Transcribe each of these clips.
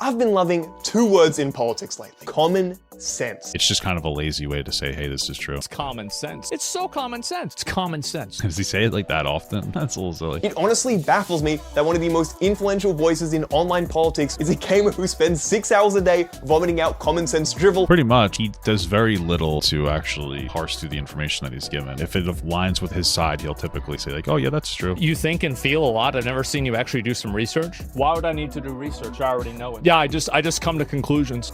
I've been loving two words in politics lately: common sense. It's just kind of a lazy way to say, hey, this is true. It's common sense. It's so common sense. It's common sense. Does he say it like that often? That's a little silly. It honestly baffles me that one of the most influential voices in online politics is a gamer who spends 6 hours a day vomiting out common sense drivel. Pretty much, he does very little to actually parse through the information that he's given. If it aligns with his side, he'll typically say like, oh yeah, that's true. You think and feel a lot. I've never seen you actually do some research. Why would I need to do research? I already know it. Yeah, I just come to conclusions.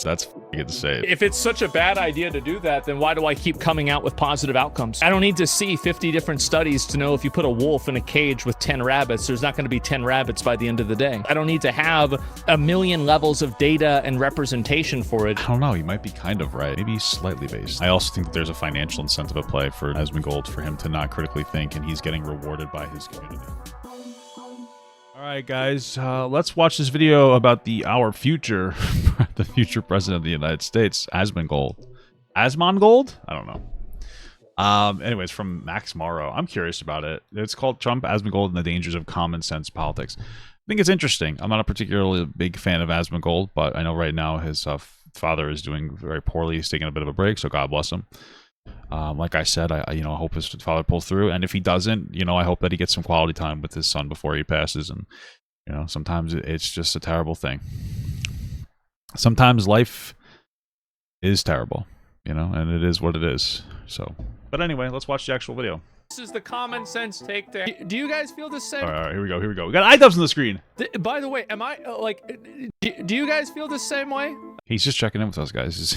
That's f***ing insane. If it's such a bad idea to do that, then why do I keep coming out with positive outcomes? I don't need to see 50 different studies to know if you put a wolf in a cage with 10 rabbits, there's not going to be 10 rabbits by the end of the day. I don't need to have a million levels of data and representation for it. I don't know, he might be kind of right. Maybe slightly based. I also think that there's a financial incentive at play for Asmongold for him to not critically think, and he's getting rewarded by his community. Alright guys, let's watch this video about our future, the future president of the United States, Asmongold. Asmongold? I don't know. Anyways, from Max Morrow. I'm curious about it. It's called Trump, Asmongold, and the Dangers of Common Sense Politics. I think it's interesting. I'm not a particularly big fan of Asmongold, but I know right now his father is doing very poorly. He's taking a bit of a break, so God bless him. Like I said, I hope his father pulls through, and if he doesn't, I hope that he gets some quality time with his son before he passes. And sometimes it's just a terrible thing. Sometimes life is terrible, and it is what it is. So, but anyway, let's watch the actual video. This is the common sense take there. Do you guys feel the same? All right, here we go. We got iDubbbz on the screen. By the way, am I do you guys feel the same way? He's just checking in with us, guys.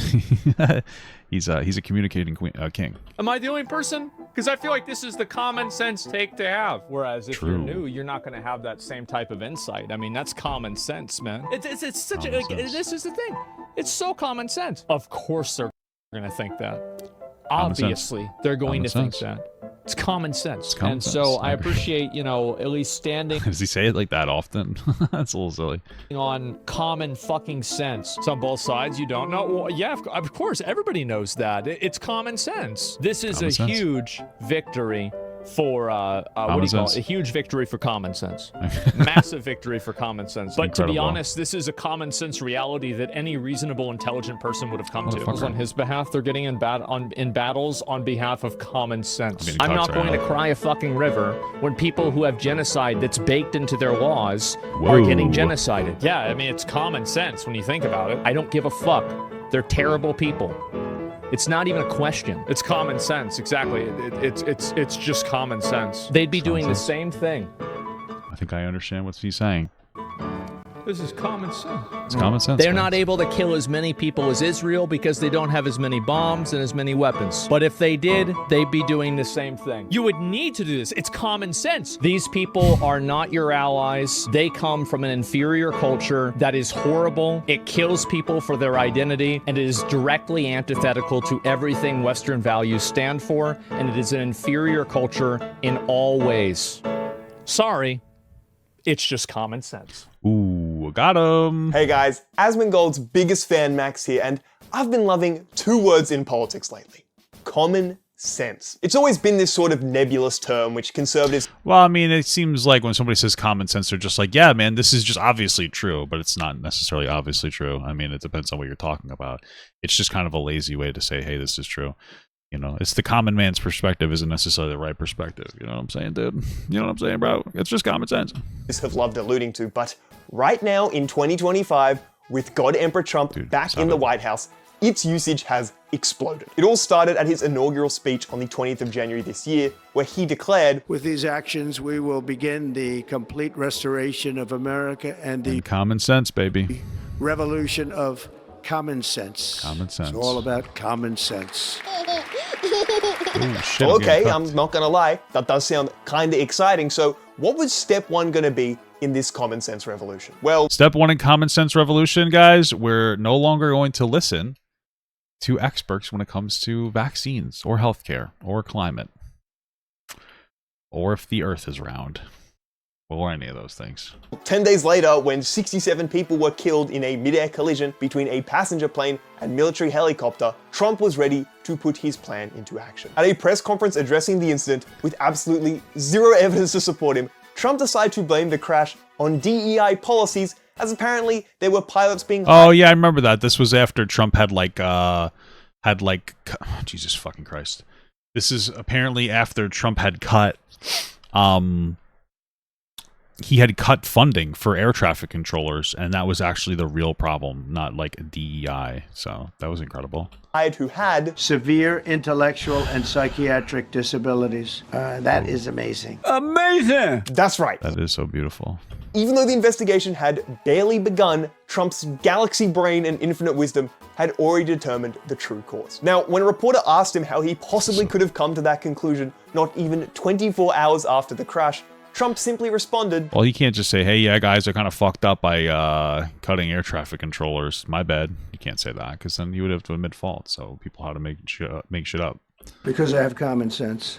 He's a communicating king. Am I the only person? Because I feel like this is the common sense take to have. Whereas if you're new, you're not going to have that same type of insight. I mean, that's common sense, man. It's such a this is the thing. It's so common sense. Of course they're going to think that. Obviously, they're going to think that. It's common sense. And so I appreciate, at least standing. Does he say it like that often? That's a little silly. On common fucking sense. It's on both sides. You don't know? Well, yeah, of course. Everybody knows that. It's common sense. This is a huge victory for what do you call it? A huge victory for common sense. Massive victory for common sense. But to be honest, this is a common sense reality that any reasonable, intelligent person would have come to. On his behalf, they're getting in battles on behalf of common sense. I'm not going to cry a fucking river when people who have genocide that's baked into their laws are getting genocided. Yeah, I mean, it's common sense when you think about it. I don't give a fuck. They're terrible people. It's not even a question. It's common sense, exactly. It's just common sense. They'd be doing the same thing. I think I understand what he's saying. This is common sense. It's common sense. They're not able to kill as many people as Israel because they don't have as many bombs and as many weapons. But if they did, they'd be doing the same thing. You would need to do this. It's common sense. These people are not your allies. They come from an inferior culture that is horrible. It kills people for their identity, and it is directly antithetical to everything Western values stand for, and it is an inferior culture in all ways. Sorry. It's just common sense. Ooh, got him. Hey guys, Asmongold's biggest fan Max here, and I've been loving two words in politics lately: common sense. It's always been this sort of nebulous term which conservatives... Well, I mean, it seems like when somebody says common sense, they're just like, yeah, man, this is just obviously true, but it's not necessarily obviously true. I mean, it depends on what you're talking about. It's just kind of a lazy way to say, hey, this is true. It's the common man's perspective isn't necessarily the right perspective. You know what I'm saying, dude? You know what I'm saying, bro? It's just common sense. Have loved alluding to, but right now in 2025, with God Emperor Trump back in the White House, its usage has exploded. It all started at his inaugural speech on the 20th of January this year, where he declared, "With these actions, we will begin the complete restoration of America and the common sense, baby. Revolution of common sense." Common sense. It's all about common sense. Ooh, shit, okay, I'm not gonna lie, that does sound kinda exciting. So what was step one gonna be in this common sense revolution? Well, step one in common sense revolution, guys, we're no longer going to listen to experts when it comes to vaccines or healthcare or climate or if the earth is round or any of those things. 10 days later, when 67 people were killed in a mid-air collision between a passenger plane and military helicopter, Trump was ready to put his plan into action. At a press conference addressing the incident with absolutely zero evidence to support him, Trump decided to blame the crash on DEI policies as apparently there were pilots being Oh yeah, I remember that. This was after Trump had Jesus fucking Christ. This is apparently after Trump had cut he had cut funding for air traffic controllers, and that was actually the real problem, not like DEI. So that was incredible. Who had severe intellectual and psychiatric disabilities. That is amazing. Amazing! That's right. That is so beautiful. Even though the investigation had barely begun, Trump's galaxy brain and infinite wisdom had already determined the true cause. Now, when a reporter asked him how he possibly could have come to that conclusion not even 24 hours after the crash, Trump simply responded, well, he can't just say, hey, yeah, guys are kind of fucked up by cutting air traffic controllers. My bad. You can't say that, because then you would have to admit fault. So people how to make shit up. Because I have common sense.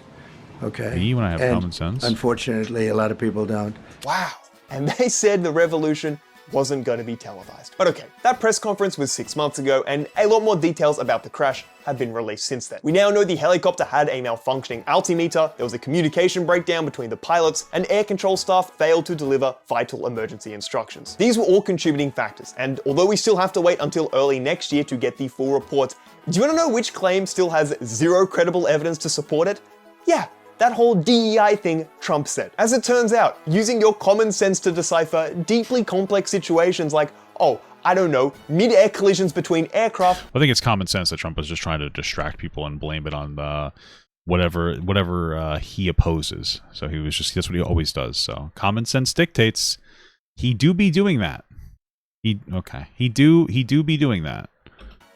Okay. Me, when I have common sense? Unfortunately, a lot of people don't. wow. And they said the revolution wasn't going to be televised. But okay, that press conference was 6 months ago, and a lot more details about the crash have been released since then. We now know the helicopter had a malfunctioning altimeter, there was a communication breakdown between the pilots, and air control staff failed to deliver vital emergency instructions. These were all contributing factors, and although we still have to wait until early next year to get the full report, do you want to know which claim still has zero credible evidence to support it? Yeah, that whole DEI thing Trump said. As it turns out, using your common sense to decipher deeply complex situations like, oh, I don't know, mid-air collisions between aircraft. I think it's common sense that Trump was just trying to distract people and blame it on whatever he opposes. So he was just, that's what he always does. So common sense dictates he do be doing that. He do be doing that.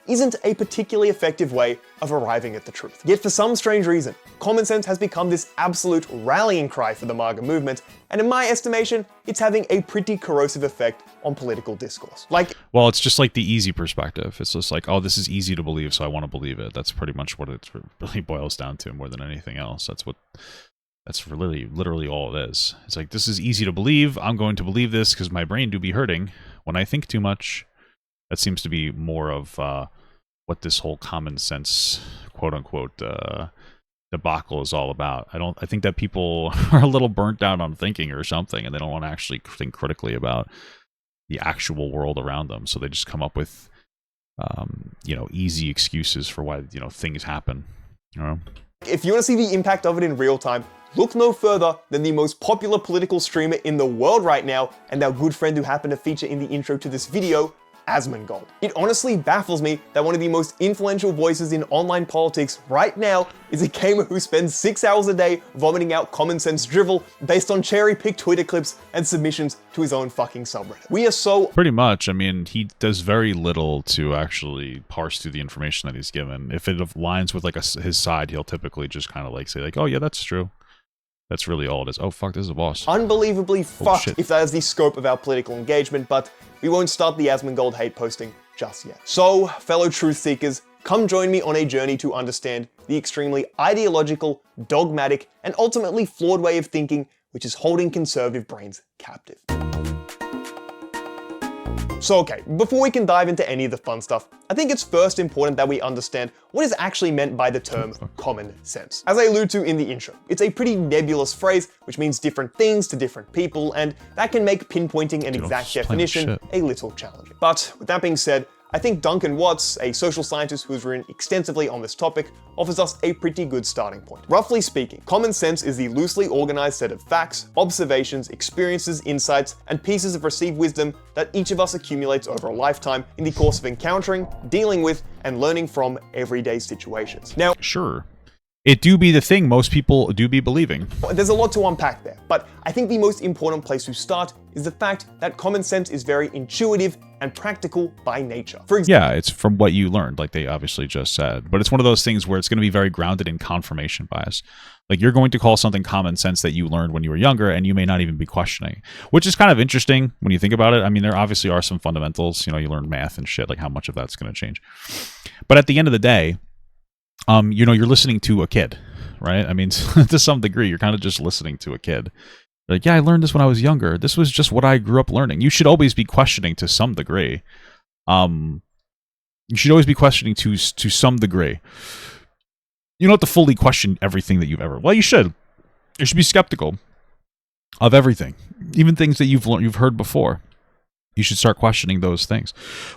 Isn't a particularly effective way of arriving at the truth. Yet for some strange reason, common sense has become this absolute rallying cry for the MAGA movement, and in my estimation, it's having a pretty corrosive effect on political discourse. Well, it's just like the easy perspective. It's just like, oh, this is easy to believe, so I want to believe it. That's pretty much what it really boils down to more than anything else. That's really literally all it is. It's like, this is easy to believe. I'm going to believe this because my brain do be hurting when I think too much. That seems to be more of what this whole common sense, quote unquote, debacle is all about. I think that people are a little burnt out on thinking or something, and they don't want to actually think critically about the actual world around them. So they just come up with, easy excuses for why, things happen. If you want to see the impact of it in real time, look no further than the most popular political streamer in the world right now, and our good friend who happened to feature in the intro to this video, Asmongold. It honestly baffles me that one of the most influential voices in online politics right now is a gamer who spends 6 hours a day vomiting out common sense drivel based on cherry-picked Twitter clips and submissions to his own fucking subreddit. We are so... Pretty much. I mean, he does very little to actually parse through the information that he's given. If it aligns with like his side, he'll typically just kind of like say like, oh yeah, that's true. That's really all it is. Oh fuck, this is a boss. Unbelievably fucked shit. if that is the scope of our political engagement, but we won't start the Asmongold hate posting just yet. So, fellow truth seekers, come join me on a journey to understand the extremely ideological, dogmatic, and ultimately flawed way of thinking which is holding conservative brains captive. So okay, before we can dive into any of the fun stuff, I think it's first important that we understand what is actually meant by the term common sense. As I alluded to in the intro, it's a pretty nebulous phrase which means different things to different people, and that can make pinpointing an exact definition a little challenging. But with that being said, I think Duncan Watts, a social scientist who has written extensively on this topic, offers us a pretty good starting point. Roughly speaking, common sense is the loosely organized set of facts, observations, experiences, insights, and pieces of received wisdom that each of us accumulates over a lifetime in the course of encountering, dealing with, and learning from everyday situations. Now, sure. It do be the thing most people do be believing. There's a lot to unpack there, but I think the most important place to start is the fact that common sense is very intuitive and practical by nature. Yeah, it's from what you learned, like they obviously just said. But it's one of those things where it's going to be very grounded in confirmation bias. Like you're going to call something common sense that you learned when you were younger, and you may not even be questioning, which is kind of interesting when you think about it. I mean, there obviously are some fundamentals. You learn math and shit, like how much of that's going to change. But at the end of the day, you're listening to a kid, right? I mean, to some degree, you're kind of just listening to a kid. Like, yeah, I learned this when I was younger. This was just what I grew up learning. You should always be questioning to some degree. You should always be questioning to some degree. You don't have to fully question everything that you've ever... Well, you should. You should be skeptical of everything, even things that you've heard before. You should start questioning those things.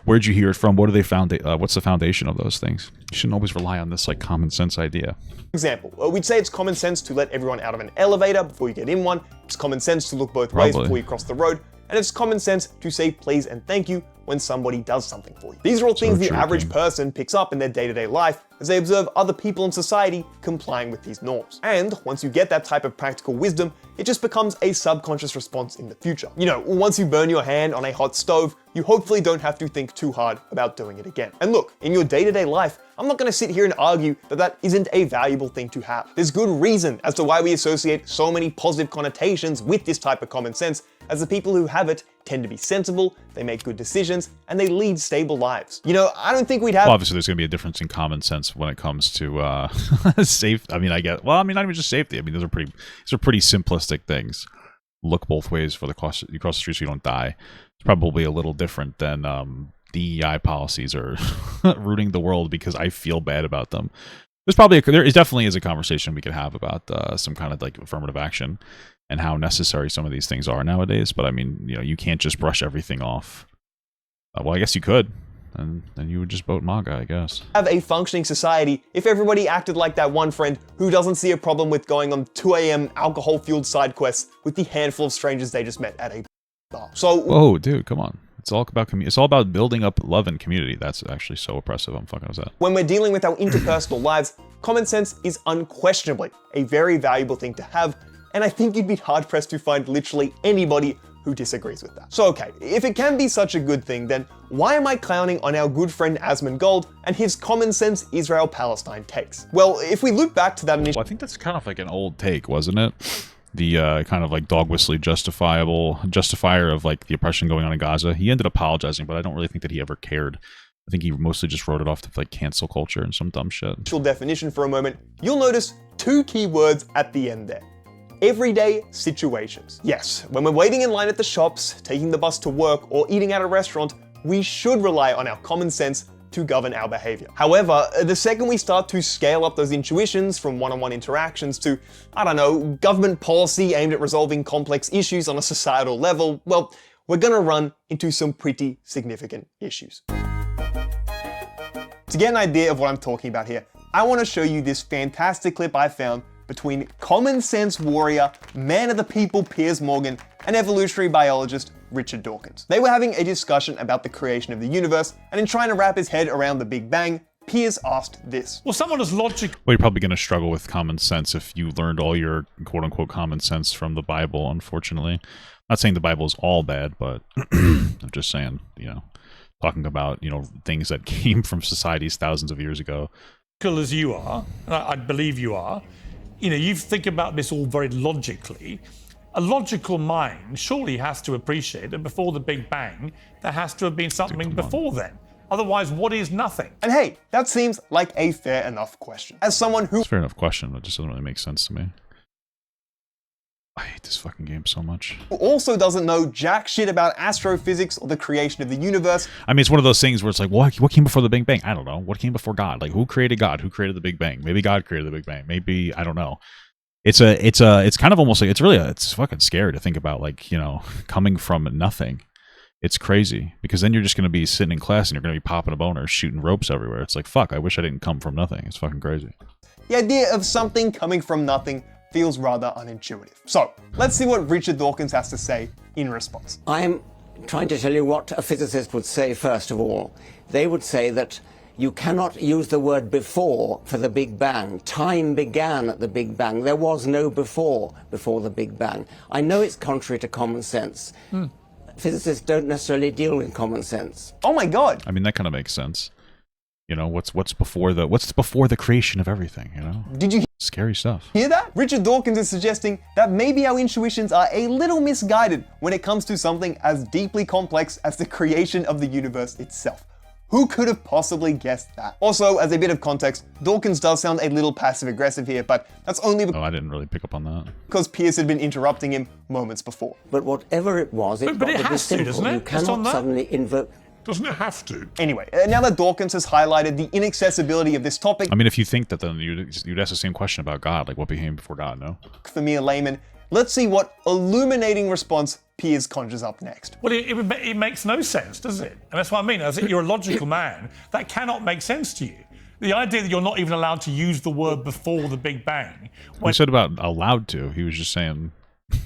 Where'd you hear it from? What do they found? What's the foundation of those things? You shouldn't always rely on this like common sense idea. Example, we'd say it's common sense to let everyone out of an elevator before you get in one. It's common sense to look both ways before you cross the road. And it's common sense to say please and thank you when somebody does something for you. These are all things the average person picks up in their day-to-day life as they observe other people in society complying with these norms. And once you get that type of practical wisdom, it just becomes a subconscious response in the future. You know, once you burn your hand on a hot stove, you hopefully don't have to think too hard about doing it again. And look, in your day-to-day life, I'm not gonna sit here and argue that that isn't a valuable thing to have. There's good reason as to why we associate so many positive connotations with this type of common sense, as the people who have it tend to be sensible, they make good decisions, and they lead stable lives. You know, I don't think we'd have— Well, obviously there's gonna be a difference in common sense when it comes to safe. I mean, not even just safety. I mean, these are pretty simplistic things. Look both ways for you cross the street so you don't die. It's probably a little different than DEI policies or rooting the world because I feel bad about them. There definitely is a conversation we could have about some kind of like affirmative action and how necessary some of these things are nowadays. But I mean, you know, you can't just brush everything off. Well, I guess you could. And then you would just vote MAGA, I guess. Have a functioning society if everybody acted like that one friend who doesn't see a problem with going on 2 a.m. alcohol-fueled side quests with the handful of strangers they just met at a bar. So— Whoa, dude, come on. It's all about it's all about building up love and community. That's actually so oppressive. I'm fucking upset. When we're dealing with our interpersonal lives, common sense is unquestionably a very valuable thing to have, and I think you'd be hard-pressed to find literally anybody who disagrees with that. So okay, if it can be such a good thing, then why am I clowning on our good friend Asmongold and his common sense Israel-Palestine takes? Well, if we look back to that initial— Well, I think that's kind of like an old take, wasn't it? The kind of like dog whistly justifier of like the oppression going on in Gaza. He ended up apologizing, but I don't really think that he ever cared. I think he mostly just wrote it off to like cancel culture and some dumb shit. Definition for a moment, you'll notice two key words at the end there. Everyday situations. Yes, when we're waiting in line at the shops, taking the bus to work, or eating at a restaurant, we should rely on our common sense to govern our behavior. However, the second we start to scale up those intuitions from one-on-one interactions to, I don't know, government policy aimed at resolving complex issues on a societal level, well, we're gonna run into some pretty significant issues. To get an idea of what I'm talking about here, I want to show you this fantastic clip I found between common sense warrior, man of the people Piers Morgan, and evolutionary biologist Richard Dawkins. They were having a discussion about the creation of the universe, and in trying to wrap his head around the Big Bang, Piers asked this. Well, someone as logical— Well, you're probably going to struggle with common sense if you learned all your quote-unquote common sense from the Bible, unfortunately. I'm not saying the Bible is all bad, but I'm just saying, you know, talking about, you know, things that came from societies thousands of years ago. As you are, and I believe you are, you know, you think about this all very logically. A logical mind surely has to appreciate that before the Big Bang, there has to have been something before then. Otherwise, what is nothing? And hey, that seems like a fair enough question. As someone who— It's a fair enough question, but it just doesn't really make sense to me. I hate this fucking game so much. who also doesn't know jack shit about astrophysics or the creation of the universe— I mean, it's one of those things where it's like, what came before the Big Bang? I don't know. What came before God? Like, who created God? Who created the Big Bang? Maybe God created the Big Bang. Maybe, I don't know. It's kind of almost like, it's fucking scary to think about, like, you know, coming from nothing. It's crazy, because then you're just going to be sitting in class and you're going to be popping a boner, shooting ropes everywhere. It's like, fuck, I wish I didn't come from nothing. It's fucking crazy. the idea of something coming from nothing feels rather unintuitive. So, let's see what Richard Dawkins has to say in response. I'm trying to tell you what a physicist would say first of all. They would say that you cannot use the word before for the Big Bang. Time began at the Big Bang. There was no before the Big Bang. I know it's contrary to common sense. Physicists don't necessarily deal with common sense. Oh my god. I mean, that kind of makes sense. You know, what's before the creation of everything, you know? Did you Scary stuff. hear that? Richard Dawkins is suggesting that maybe our intuitions are a little misguided when it comes to something as deeply complex as the creation of the universe itself. Who could have possibly guessed that? Also, as a bit of context, Dawkins does sound a little passive-aggressive here, but that's only Oh, I didn't really pick up on that. because Piers had been interrupting him moments before. But whatever it was, it But it got to be has to, simple. doesn't it? You Just on cannot that? suddenly invoke. Doesn't it have to? Anyway, now that Dawkins has highlighted the inaccessibility of this topic, I mean, if you think that, then you'd ask the same question about God, like what became before God, no? for me, a layman, Let's see what illuminating response Piers conjures up next. Well, it makes no sense, does it? And that's what I mean. As if you're a logical man, that cannot make sense to you. The idea that you're not even allowed to use the word before the Big Bang. He said about allowed to. He was just saying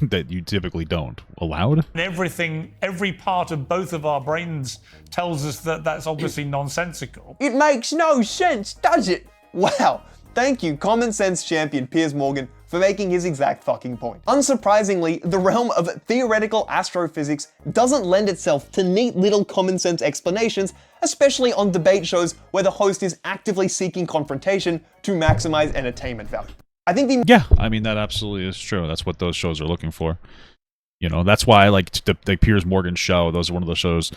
that you typically don't. Allowed? Everything, every part of both of our brains tells us that that's obviously nonsensical. It makes no sense, does it? Wow. Thank you, common sense champion Piers Morgan, for making his exact fucking point. Unsurprisingly, the realm of theoretical astrophysics doesn't lend itself to neat little common sense explanations, especially on debate shows where the host is actively seeking confrontation to maximize entertainment value. I think Yeah, I mean, that absolutely is true. That's what those shows are looking for. You know, that's why I like the Piers Morgan show. Those are one of those shows,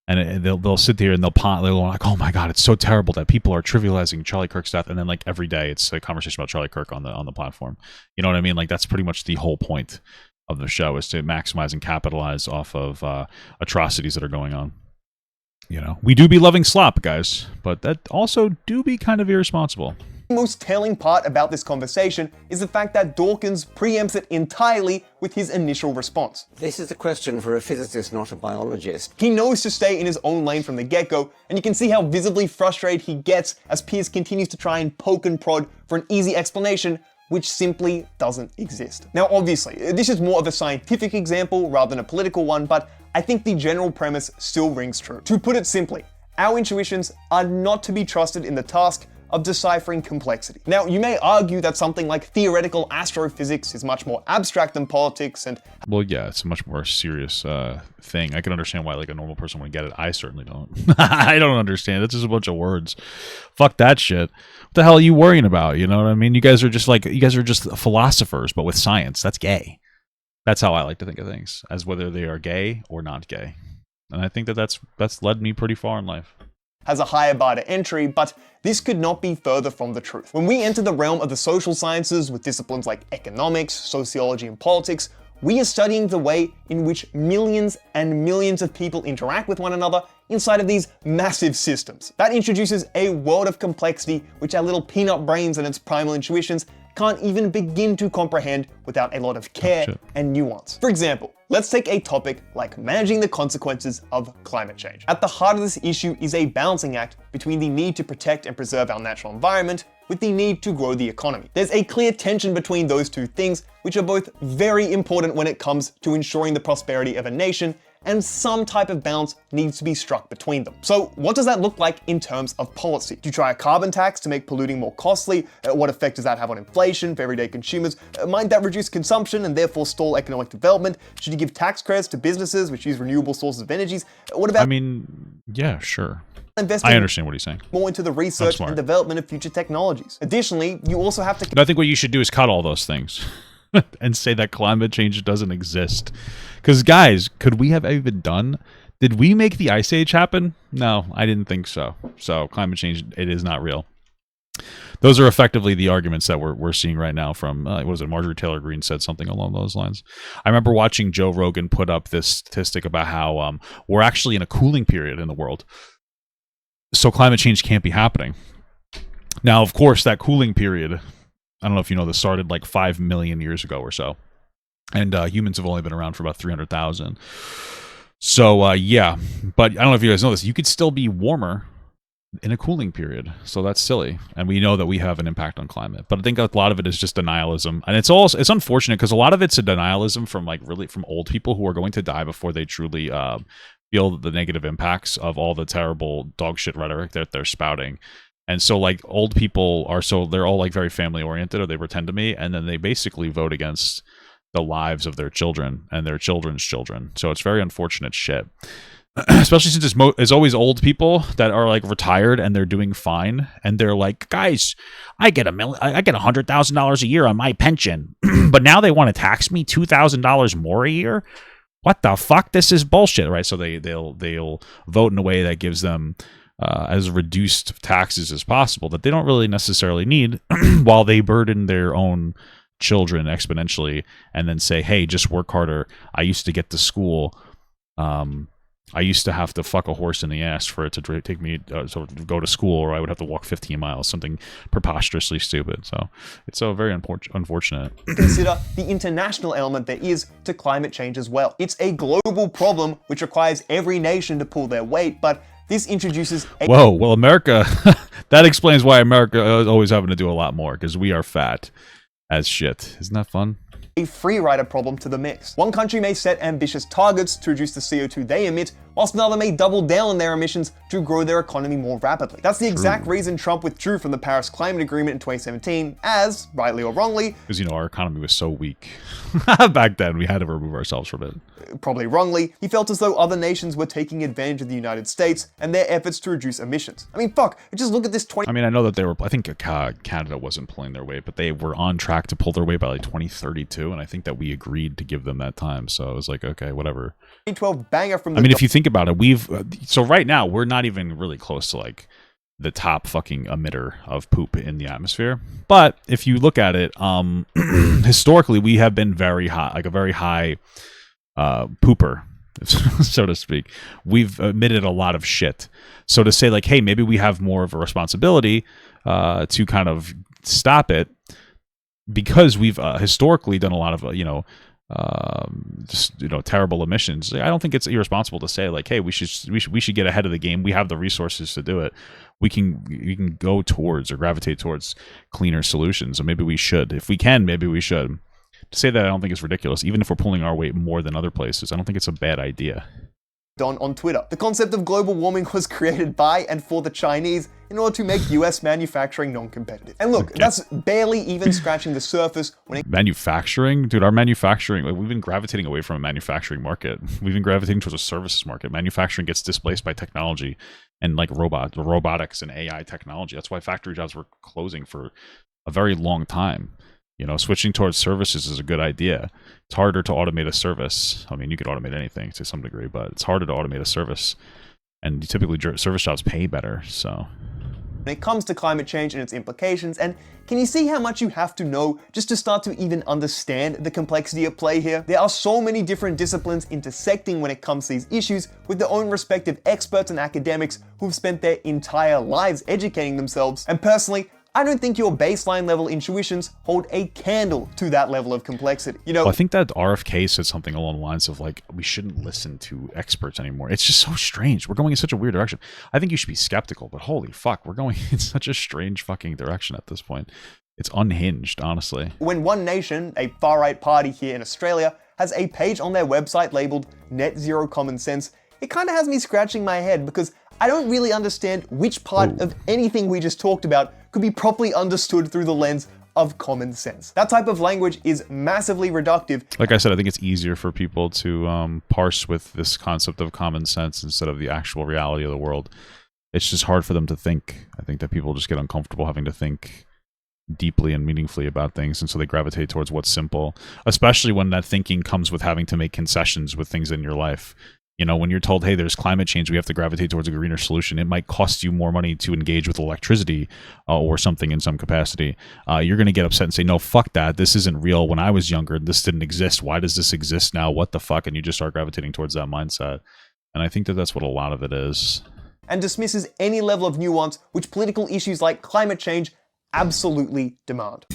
and they'll sit there and they'll go like, "Oh my God, it's so terrible that people are trivializing Charlie Kirk's death," and then like every day it's a conversation about Charlie Kirk on the platform. You know what I mean? Like that's pretty much the whole point of the show, is to maximize and capitalize off of atrocities that are going on. You know, we do be loving slop, guys, but that also do be kind of irresponsible. The most telling part about this conversation is the fact that Dawkins preempts it entirely with his initial response. This is a question for a physicist, not a biologist. He knows to stay in his own lane from the get-go, and you can see how visibly frustrated he gets as Piers continues to try and poke and prod for an easy explanation which simply doesn't exist. Now obviously, this is more of a scientific example rather than a political one, but I think the general premise still rings true. To put it simply, our intuitions are not to be trusted in the task of deciphering complexity. Now, you may argue that something like theoretical astrophysics is much more abstract than politics and... Well, yeah, it's a much more serious thing. I can understand why like a normal person would get it. I certainly don't. I don't understand. It's just a bunch of words. Fuck that shit. What the hell are you worrying about? You know what I mean? You guys are just philosophers, but with science. That's gay. That's how I like to think of things, as whether they are gay or not gay. And I think that's led me pretty far in life. Has a higher bar to entry, but this could not be further from the truth. When we enter the realm of the social sciences with disciplines like economics, sociology, and politics, we are studying the way in which millions and millions of people interact with one another inside of these massive systems. That introduces a world of complexity which our little peanut brains and its primal intuitions can't even begin to comprehend without a lot of care and nuance. For example, let's take a topic like managing the consequences of climate change. At the heart of this issue is a balancing act between the need to protect and preserve our natural environment with the need to grow the economy. There's a clear tension between those two things, which are both very important when it comes to ensuring the prosperity of a nation, and some type of balance needs to be struck between them. So what does that look like in terms of policy? Do you try a carbon tax to make polluting more costly? What effect does that have on inflation for everyday consumers? Might that reduce consumption and therefore stall economic development? Should you give tax credits to businesses which use renewable sources of energies? What about— I mean, yeah, sure. Investing I understand what he's saying. more into the research and development of future technologies. Additionally, you also have to— I think what you should do is cut all those things and say that climate change doesn't exist. Because guys, could we have even did we make the Ice Age happen? No, I didn't think so. So climate change, it is not real. Those are effectively the arguments that we're seeing right now from, what was it, Marjorie Taylor Greene said something along those lines. I remember watching Joe Rogan put up this statistic about how we're actually in a cooling period in the world. So climate change can't be happening. Now, of course, that cooling period, I don't know if you know this, started like 5 million years ago or so. And humans have only been around for about 300,000. So, yeah. But I don't know if you guys know this. You could still be warmer in a cooling period. So that's silly. And we know that we have an impact on climate. But I think a lot of it is just denialism. And it's unfortunate because a lot of it's a denialism from old people who are going to die before they truly feel the negative impacts of all the terrible dog shit rhetoric that they're spouting. And so like old people they're all like very family oriented, or they pretend to be, and then they basically vote against the lives of their children and their children's children. So it's very unfortunate shit. Especially since it's always old people that are like retired and they're doing fine, and they're like, guys, I get $100,000 a year on my pension, but now they want to tax me $2,000 more a year. What the fuck? This is bullshit, right? So they'll vote in a way that gives them as reduced taxes as possible that they don't really necessarily need, while they burden their own children exponentially, and then say, hey, just work harder. I used to get to school I used to have to fuck a horse in the ass for it to take me sort of go to school, or I would have to walk 15 miles, something preposterously stupid. So it's so very unfortunate. Consider the international element there is to climate change as well. It's a global problem which requires every nation to pull their weight, but this introduces a— Whoa, well, America, that explains why America is always having to do a lot more, because we are fat as shit. Isn't that fun? A free rider problem to the mix. One country may set ambitious targets to reduce the CO2 they emit, whilst another may double down on their emissions to grow their economy more rapidly. That's the exact reason Trump withdrew from the Paris Climate Agreement in 2017, as, rightly or wrongly— because, you know, our economy was so weak back then, we had to remove ourselves from it. Probably wrongly, he felt as though other nations were taking advantage of the United States and their efforts to reduce emissions. I mean, fuck, just look at this 20— I mean, I know that they were, I think Canada wasn't pulling their weight, but they were on track to pull their weight by like 2032, and I think that we agreed to give them that time, so I was like, okay, whatever. 2012 banger from the— I mean, if you think about it, so right now, we're not even really close to like the top fucking emitter of poop in the atmosphere. But if you look at it, historically, we have been very high, like a very high pooper, so to speak. We've emitted a lot of shit. So to say like, hey, maybe we have more of a responsibility to kind of stop it, because we've historically done a lot of, terrible emissions. I don't think it's irresponsible to say like, hey, we should get ahead of the game. We have the resources to do it. We can go towards or gravitate towards cleaner solutions. So maybe we should. If we can, maybe we should. To say that, I don't think it's ridiculous. Even if we're pulling our weight more than other places, I don't think it's a bad idea. on Twitter. The concept of global warming was created by and for the Chinese in order to make US manufacturing non-competitive. And look, that's barely even scratching the surface when it— Manufacturing? Dude, our manufacturing, like, we've been gravitating away from a manufacturing market. We've been gravitating towards a services market. Manufacturing gets displaced by technology and like robotics and AI technology. That's why factory jobs were closing for a very long time. You know, switching towards services is a good idea. It's harder to automate a service. I mean, you could automate anything to some degree, but it's harder to automate a service. And typically service jobs pay better, so. When it comes to climate change and its implications, and can you see how much you have to know just to start to even understand the complexity at play here? There are so many different disciplines intersecting when it comes to these issues, with their own respective experts and academics who've spent their entire lives educating themselves. And personally, I don't think your baseline level intuitions hold a candle to that level of complexity. You know, well, I think that RFK said something along the lines of like, we shouldn't listen to experts anymore. It's just so strange. We're going in such a weird direction. I think you should be skeptical, but holy fuck, we're going in such a strange fucking direction at this point. It's unhinged, honestly. When one nation, a far-right party here in Australia, has a page on their website labeled Net Zero Common Sense, it kind of has me scratching my head because I don't really understand which part of anything we just talked about could be properly understood through the lens of common sense. That type of language is massively reductive. Like I said, I think it's easier for people to parse with this concept of common sense instead of the actual reality of the world. It's just hard for them to think. I think that people just get uncomfortable having to think deeply and meaningfully about things, and so they gravitate towards what's simple, especially when that thinking comes with having to make concessions with things in your life. You know, when you're told, hey, there's climate change, we have to gravitate towards a greener solution, it might cost you more money to engage with electricity or something in some capacity. You're going to get upset and say, no, fuck that. This isn't real. When I was younger, this didn't exist. Why does this exist now? What the fuck? And you just start gravitating towards that mindset. And I think that that's what a lot of it is. And dismisses any level of nuance which political issues like climate change absolutely demand.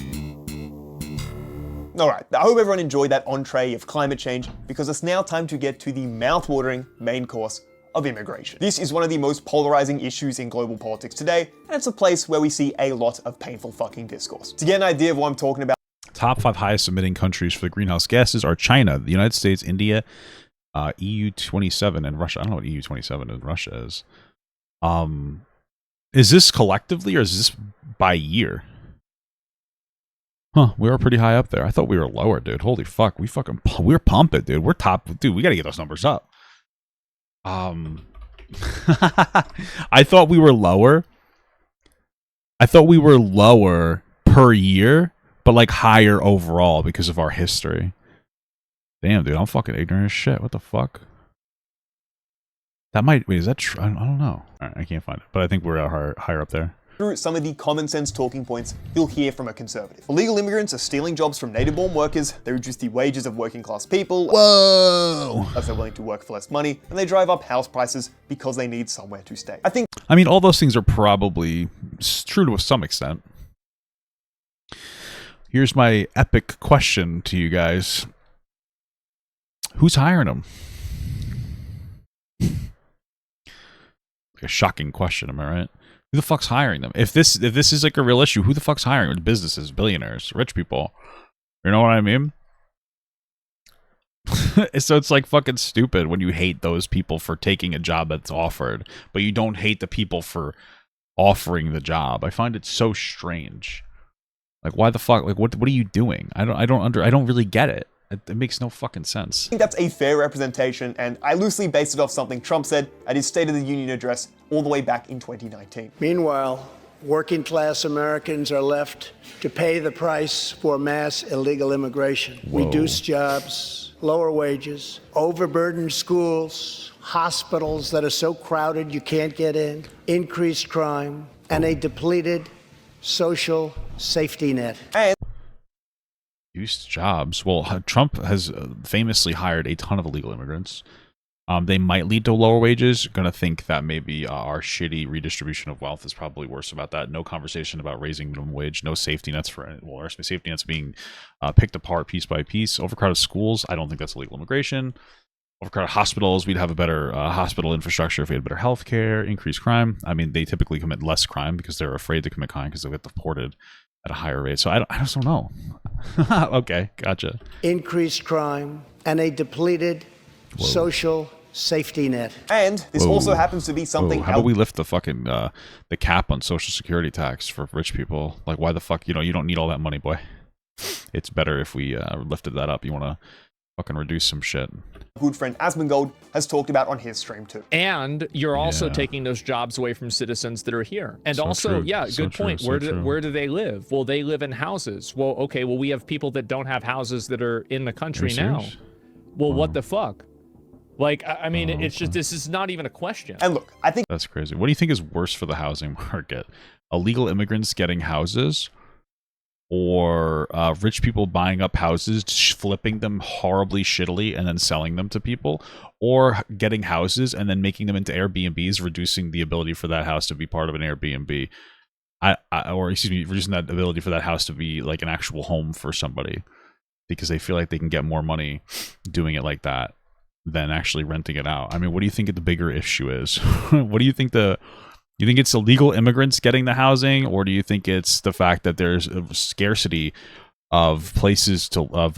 Alright, I hope everyone enjoyed that entree of climate change, because it's now time to get to the mouth-watering main course of immigration. This is one of the most polarizing issues in global politics today, and it's a place where we see a lot of painful fucking discourse. To get an idea of what I'm talking about, top 5 highest emitting countries for the greenhouse gases are China, the United States, India, EU 27, and Russia. I don't know what EU 27 and Russia is. Is this collectively or is this by year? Huh, we were pretty high up there. I thought we were lower, dude. Holy fuck, we're pumping, dude. We're top, dude. We gotta get those numbers up. I thought we were lower. I thought we were lower per year, but like higher overall because of our history. Damn, dude, I'm fucking ignorant as shit. What the fuck? That might, wait, is that true? I don't know. All right, I can't find it, but I think we're higher up there. through some of the common sense talking points you'll hear from a conservative. Illegal immigrants are stealing jobs from native-born workers, they reduce the wages of working class people, Whoa! as they're willing to work for less money, and they drive up house prices because they need somewhere to stay. I mean, all those things are probably true to some extent. Here's my epic question to you guys. Who's hiring them? Like a shocking question, am I right? Who the fuck's hiring them? If this is like a real issue, who the fuck's hiring them? Businesses, billionaires, rich people. You know what I mean? So it's like fucking stupid when you hate those people for taking a job that's offered, but you don't hate the people for offering the job. I find it so strange. Like, why the fuck? Like, what are you doing? I don't really get it. It makes no fucking sense. I think that's a fair representation, and I loosely based it off something Trump said at his State of the Union address all the way back in 2019. Meanwhile, working class Americans are left to pay the price for mass illegal immigration. Whoa. Reduced jobs, lower wages, overburdened schools, hospitals that are so crowded you can't get in, increased crime, and a depleted social safety net. And Reduced jobs. Well, Trump has famously hired a ton of illegal immigrants. They might lead to lower wages. Gonna think that maybe our shitty redistribution of wealth is probably worse about that. No conversation about raising minimum wage. No safety nets for safety nets being picked apart piece by piece. Overcrowded schools. I don't think that's illegal immigration. Overcrowded hospitals. We'd have a better hospital infrastructure if we had better health care. Increased crime. I mean, they typically commit less crime because they're afraid to commit crime because they'll get deported at a higher rate. So I just don't know. Okay, gotcha. Increased crime and a depleted social safety net. And this also happens to be something. How about we lift the fucking the cap on Social Security tax for rich people? Like, why the fuck? You don't need all that money, boy. It's better if we lifted that up. You want to fucking reduce some shit. Good friend Asmongold has talked about on his stream too. And you're also taking those jobs away from citizens that are here. And So also, true. So good true. point. So Where do they live? Well, they live in houses. Well, okay, well, we have people that don't have houses that are in the country now. Well, what the fuck? Like, I mean, it's just, this is not even a question. And look, I think That's crazy. What do you think is worse for the housing market? Illegal immigrants getting houses, or rich people buying up houses, flipping them horribly shittily, and then selling them to people, or getting houses and then making them into Airbnbs, reducing the ability for that house to be part of an Airbnb, reducing that ability for that house to be like an actual home for somebody, because they feel like they can get more money doing it like that than actually renting it out. I mean, what do you think the bigger issue is? What do you think you think it's illegal immigrants getting the housing, or do you think it's the fact that there's a scarcity of places of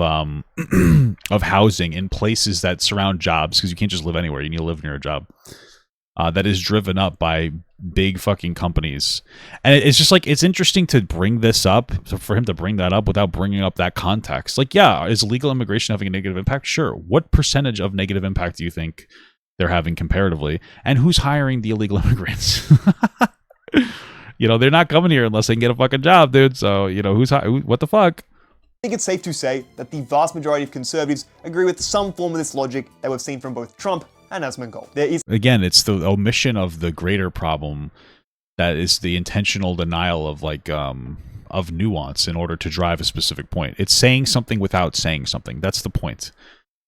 housing in places that surround jobs, because you can't just live anywhere, you need to live near a job, that is driven up by big fucking companies? And it's just like, it's interesting to bring this up, for him to bring that up without bringing up that context. Like, yeah, is illegal immigration having a negative impact? Sure. What percentage of negative impact do you think they're having comparatively? And who's hiring the illegal immigrants? They're not coming here unless they can get a fucking job, dude. So, what the fuck? I think it's safe to say that the vast majority of conservatives agree with some form of this logic that we've seen from both Trump and Asmongold. Again, it's the omission of the greater problem, that is the intentional denial of of nuance in order to drive a specific point. It's saying something without saying something. That's the point.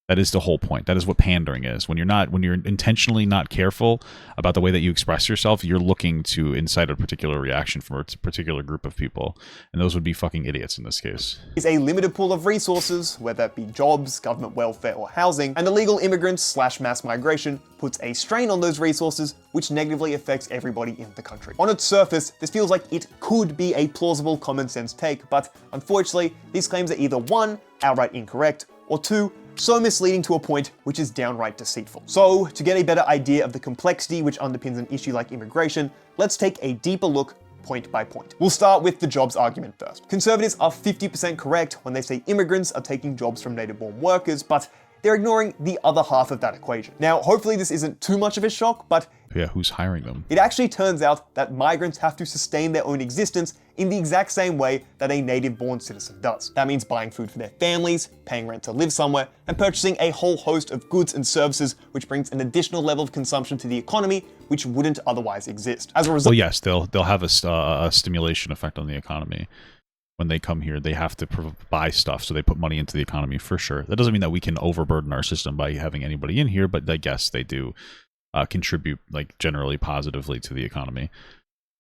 That is the whole point. That is what pandering is. When you're intentionally not careful about the way that you express yourself, you're looking to incite a particular reaction from a particular group of people. And those would be fucking idiots in this case. Is a limited pool of resources, whether it be jobs, government welfare, or housing, and illegal immigrants / mass migration puts a strain on those resources, which negatively affects everybody in the country. On its surface, this feels like it could be a plausible common sense take, but unfortunately, these claims are either 1, outright incorrect, or 2, so misleading to a point which is downright deceitful. So, to get a better idea of the complexity which underpins an issue like immigration, let's take a deeper look point by point. We'll start with the jobs argument first. Conservatives are 50% correct when they say immigrants are taking jobs from native-born workers, but they're ignoring the other half of that equation. Now, hopefully this isn't too much of a shock, but yeah, who's hiring them? It actually turns out that migrants have to sustain their own existence in the exact same way that a native-born citizen does. That means buying food for their families, paying rent to live somewhere, and purchasing a whole host of goods and services, which brings an additional level of consumption to the economy, which wouldn't otherwise exist. As a result, well, yes, they'll have a stimulation effect on the economy. When they come here, they have to buy stuff, so they put money into the economy for sure. That doesn't mean that we can overburden our system by having anybody in here, but I guess they do contribute like generally positively to the economy.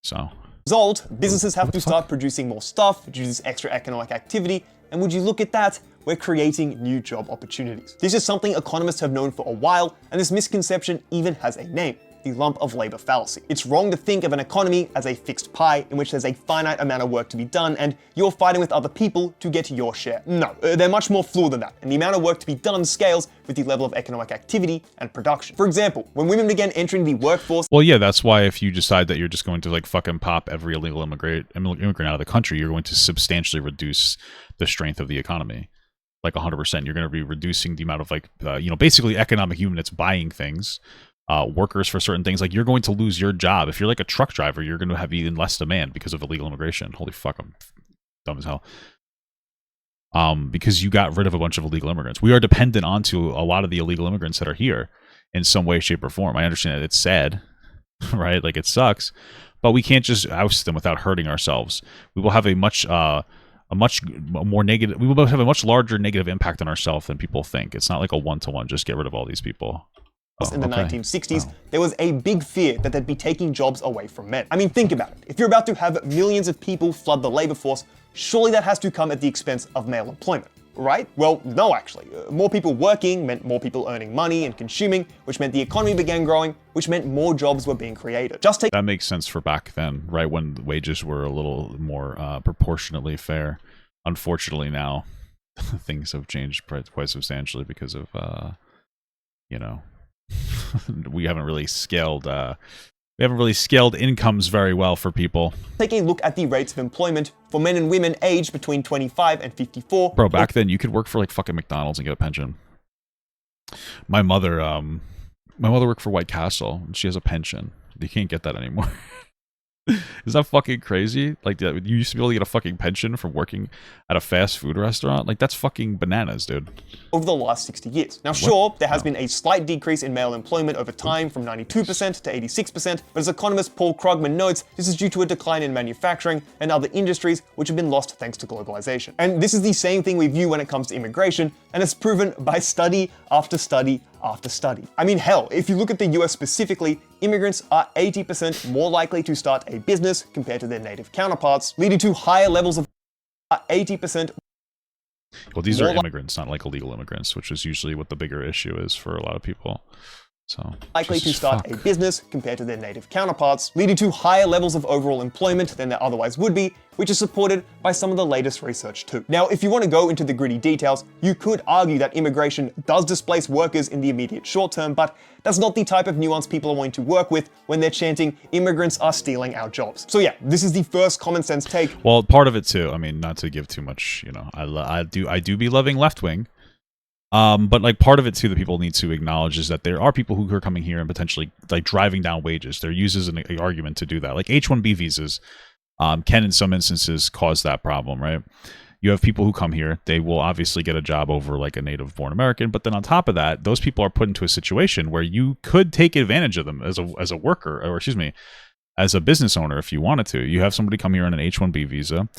So, result, businesses have to start producing more stuff due to this extra economic activity, and would you look at that, we're creating new job opportunities. This is something economists have known for a while, and this misconception even has a name: the lump of labor fallacy. It's wrong to think of an economy as a fixed pie in which there's a finite amount of work to be done and you're fighting with other people to get your share. No, they're much more fluid than that, and the amount of work to be done scales with the level of economic activity and production. For example, when women began entering the workforce— well, yeah, that's why if you decide that you're just going to like fucking pop every illegal immigrant out of the country, you're going to substantially reduce the strength of the economy. Like 100%. You're going to be reducing the amount of like, basically economic units buying things. Workers for certain things. Like, you're going to lose your job. If you're like a truck driver, you're going to have even less demand because of illegal immigration. Holy fuck, I'm dumb as hell. Because you got rid of a bunch of illegal immigrants. We are dependent onto a lot of the illegal immigrants that are here in some way, shape, or form. I understand that it's sad, right? Like, it sucks, but we can't just oust them without hurting ourselves. We will have a much more negative. We will have a much larger negative impact on ourselves than people think. It's not like a one-to-one. Just get rid of all these people. In the 1960s, there was a big fear that they'd be taking jobs away from men. I mean, think about it. If you're about to have millions of people flood the labor force, surely that has to come at the expense of male employment, right? Well, no, actually. More people working meant more people earning money and consuming, which meant the economy began growing, which meant more jobs were being created. That makes sense for back then, right? When the wages were a little more proportionately fair. Unfortunately, now things have changed quite substantially because of, we haven't really scaled incomes very well for people. Taking a look at the rates of employment for men and women aged between 25 and 54. Bro, back then you could work for like fucking McDonald's and get a pension. My mother worked for White Castle and she has a pension. You can't get that anymore. Is that fucking crazy? Like, you used to be able to get a fucking pension from working at a fast food restaurant? Like, that's fucking bananas, dude. Over the last 60 years. Now, sure, there has been a slight decrease in male employment over time from 92% to 86%, but as economist Paul Krugman notes, this is due to a decline in manufacturing and other industries which have been lost thanks to globalization. And this is the same thing we view when it comes to immigration, and it's proven by study after study after study. I mean, hell, if you look at the US specifically, immigrants are 80% more likely to start a business compared to their native counterparts, leading to higher levels of 80%. Well, these are immigrants, not like illegal immigrants, which is usually what the bigger issue is for a lot of people. So likely to start a business compared to their native counterparts, leading to higher levels of overall employment than there otherwise would be, which is supported by some of the latest research too. Now, if you want to go into the gritty details, you could argue that immigration does displace workers in the immediate short term, but that's not the type of nuance people are wanting to work with when they're chanting, immigrants are stealing our jobs. So yeah, this is the first common sense take. Well, part of it too, I mean, not to give too much, I do be loving left wing. But like part of it too that people need to acknowledge is that there are people who are coming here and potentially like driving down wages. They're used as an argument to do that. Like H-1B visas can in some instances cause that problem, right? You have people who come here, they will obviously get a job over like a native born American, but then on top of that, those people are put into a situation where you could take advantage of them as a worker, or excuse me, as a business owner if you wanted to. You have somebody come here on an H-1B visa,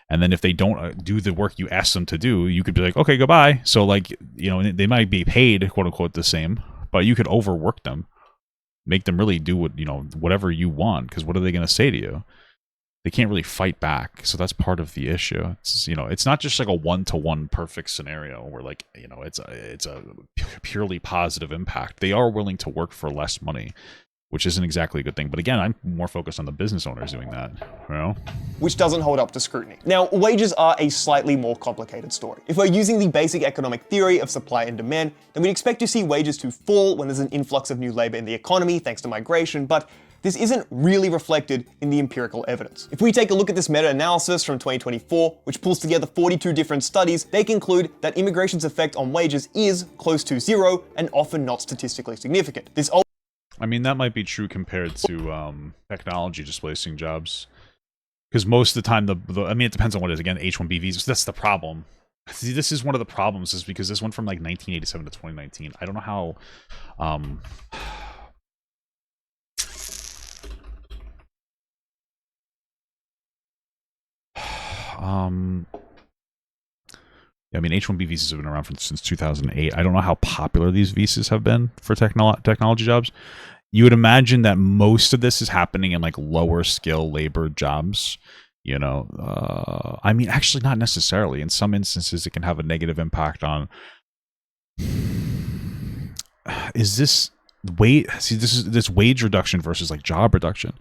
and then if they don't do the work you ask them to do, you could be like, okay, goodbye. So like, they might be paid quote unquote the same, but you could overwork them, make them really do whatever you want, because what are they going to say to you? They can't really fight back. So that's part of the issue. It's not just like a one-to-one perfect scenario where like, it's a purely positive impact. They are willing to work for less money, which isn't exactly a good thing. But again, I'm more focused on the business owners doing that, Which doesn't hold up to scrutiny. Now, wages are a slightly more complicated story. If we're using the basic economic theory of supply and demand, then we'd expect to see wages to fall when there's an influx of new labor in the economy thanks to migration, but this isn't really reflected in the empirical evidence. If we take a look at this meta-analysis from 2024, which pulls together 42 different studies, they conclude that immigration's effect on wages is close to zero and often not statistically significant. I mean, that might be true compared to technology displacing jobs. Because most of the time, I mean, it depends on what it is. Again, H-1B visas, that's the problem. See, this is one of the problems, is because this went from like 1987 to 2019. I don't know how... I mean, H-1B visas have been around since 2008. I don't know how popular these visas have been for technology jobs. You would imagine that most of this is happening in like lower skill labor jobs. You know, I mean, actually not necessarily. In some instances, it can have a negative impact on... Is this... See, this wage reduction versus like job reduction.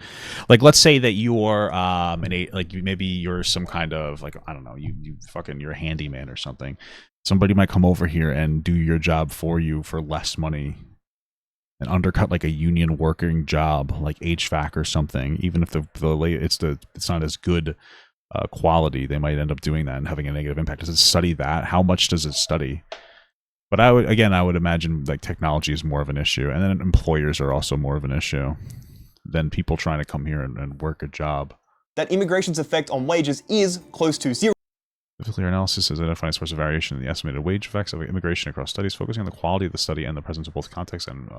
Like, let's say that you're maybe you're some kind of like, I don't know, you're a handyman or something. Somebody might come over here and do your job for you for less money and undercut like a union working job like HVAC or something. Even if it's not as good quality, they might end up doing that and having a negative impact. Does it study that? How much does it study? But I would imagine like technology is more of an issue, and then employers are also more of an issue than people trying to come here and work a job. That immigration's effect on wages is close to zero. The clear analysis is identifying a source of variation in the estimated wage effects of immigration across studies, focusing on the quality of the study and the presence of both context and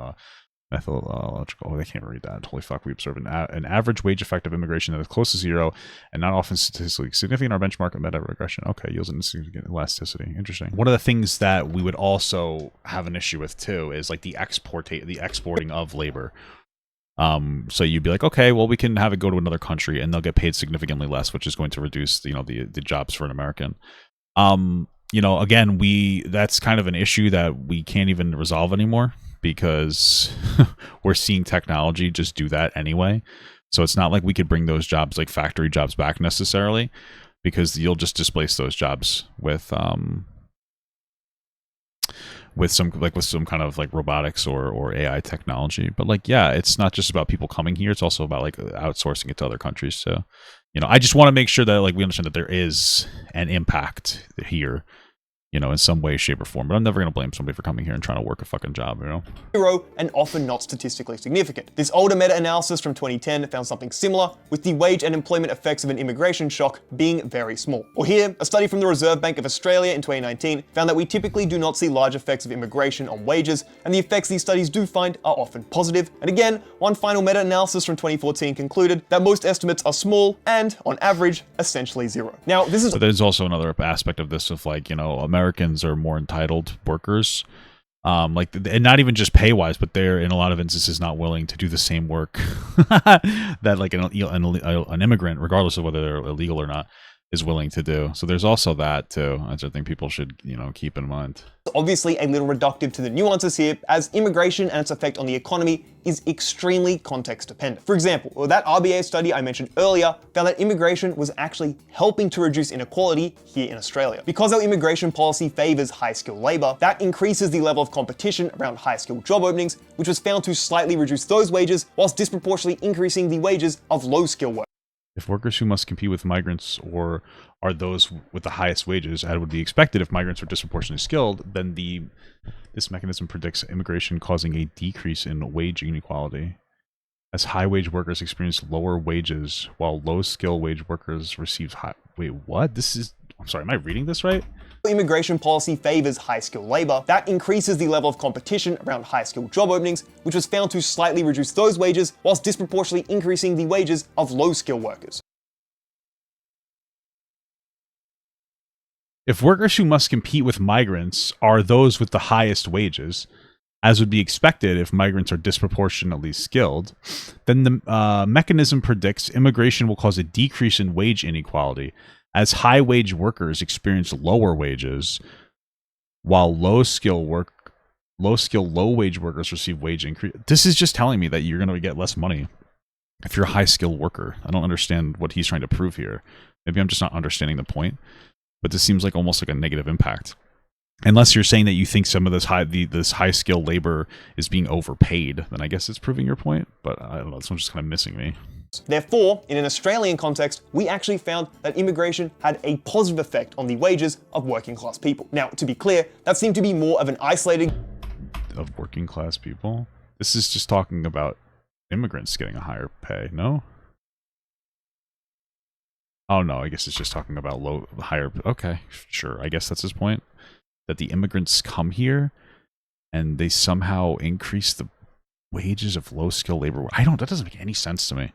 methodological. They can't read that. Holy fuck! We observe an average wage effect of immigration that is close to zero and not often statistically significant. Our benchmark of meta regression. Okay, yields significant elasticity. Interesting. One of the things that we would also have an issue with too is like the exporting of labor. So you'd be like, okay, well, we can have it go to another country and they'll get paid significantly less, which is going to reduce the jobs for an American. Again, that's kind of an issue that we can't even resolve anymore, because we're seeing technology just do that anyway. So it's not like we could bring those jobs, like factory jobs, back necessarily, because you'll just displace those jobs with some kind of like robotics or AI technology. But like, yeah, it's not just about people coming here. It's also about like outsourcing it to other countries. So, I just want to make sure that like we understand that there is an impact here, in some way, shape, or form. But I'm never going to blame somebody for coming here and trying to work a fucking job, Zero and often not statistically significant. This older meta-analysis from 2010 found something similar, with the wage and employment effects of an immigration shock being very small. Or here, a study from the Reserve Bank of Australia in 2019 found that we typically do not see large effects of immigration on wages, and the effects these studies do find are often positive. And again, one final meta-analysis from 2014 concluded that most estimates are small and, on average, essentially zero. Now, this is... But there's also another aspect of this of like, Americans are more entitled workers, and not even just pay wise, but they're in a lot of instances not willing to do the same work that like an immigrant, regardless of whether they're illegal or not, is willing to do. So there's also that too, which I think people should keep in mind. Obviously a little reductive to the nuances here, as immigration and its effect on the economy is extremely context dependent. For example, that RBA study I mentioned earlier found that immigration was actually helping to reduce inequality here in Australia. Because our immigration policy favors high-skilled labor, that increases the level of competition around high-skilled job openings, which was found to slightly reduce those wages whilst disproportionately increasing the wages of low-skilled workers. If workers who must compete with migrants or are those with the highest wages, as would be expected if migrants are disproportionately skilled, then this mechanism predicts immigration causing a decrease in wage inequality, as high-wage workers experience lower wages while low-skill wage workers receive high... Wait, what? I'm sorry, am I reading this right? Immigration policy favors high-skilled labor. That increases the level of competition around high-skilled job openings, which was found to slightly reduce those wages whilst disproportionately increasing the wages of low-skilled workers. If workers who must compete with migrants are those with the highest wages, as would be expected if migrants are disproportionately skilled, then the mechanism predicts immigration will cause a decrease in wage inequality, as high-wage workers experience lower wages, while low-skill, low-wage workers receive wage increase. This is just telling me that you're going to get less money if you're a high-skill worker. I don't understand what he's trying to prove here. Maybe I'm just not understanding the point, but this seems like almost like a negative impact. Unless you're saying that you think some of this high skill labor is being overpaid, then I guess it's proving your point. But I don't know. This one's just kind of missing me. Therefore, in an Australian context, we actually found that immigration had a positive effect on the wages of working class people. Now, to be clear, that seemed to be more of an isolated of working class people. This is just talking about immigrants getting a higher pay, no? Oh no, I guess it's just talking about higher. Okay, sure. I guess that's his point. That the immigrants come here and they somehow increase the wages of low skill labor. That doesn't make any sense to me.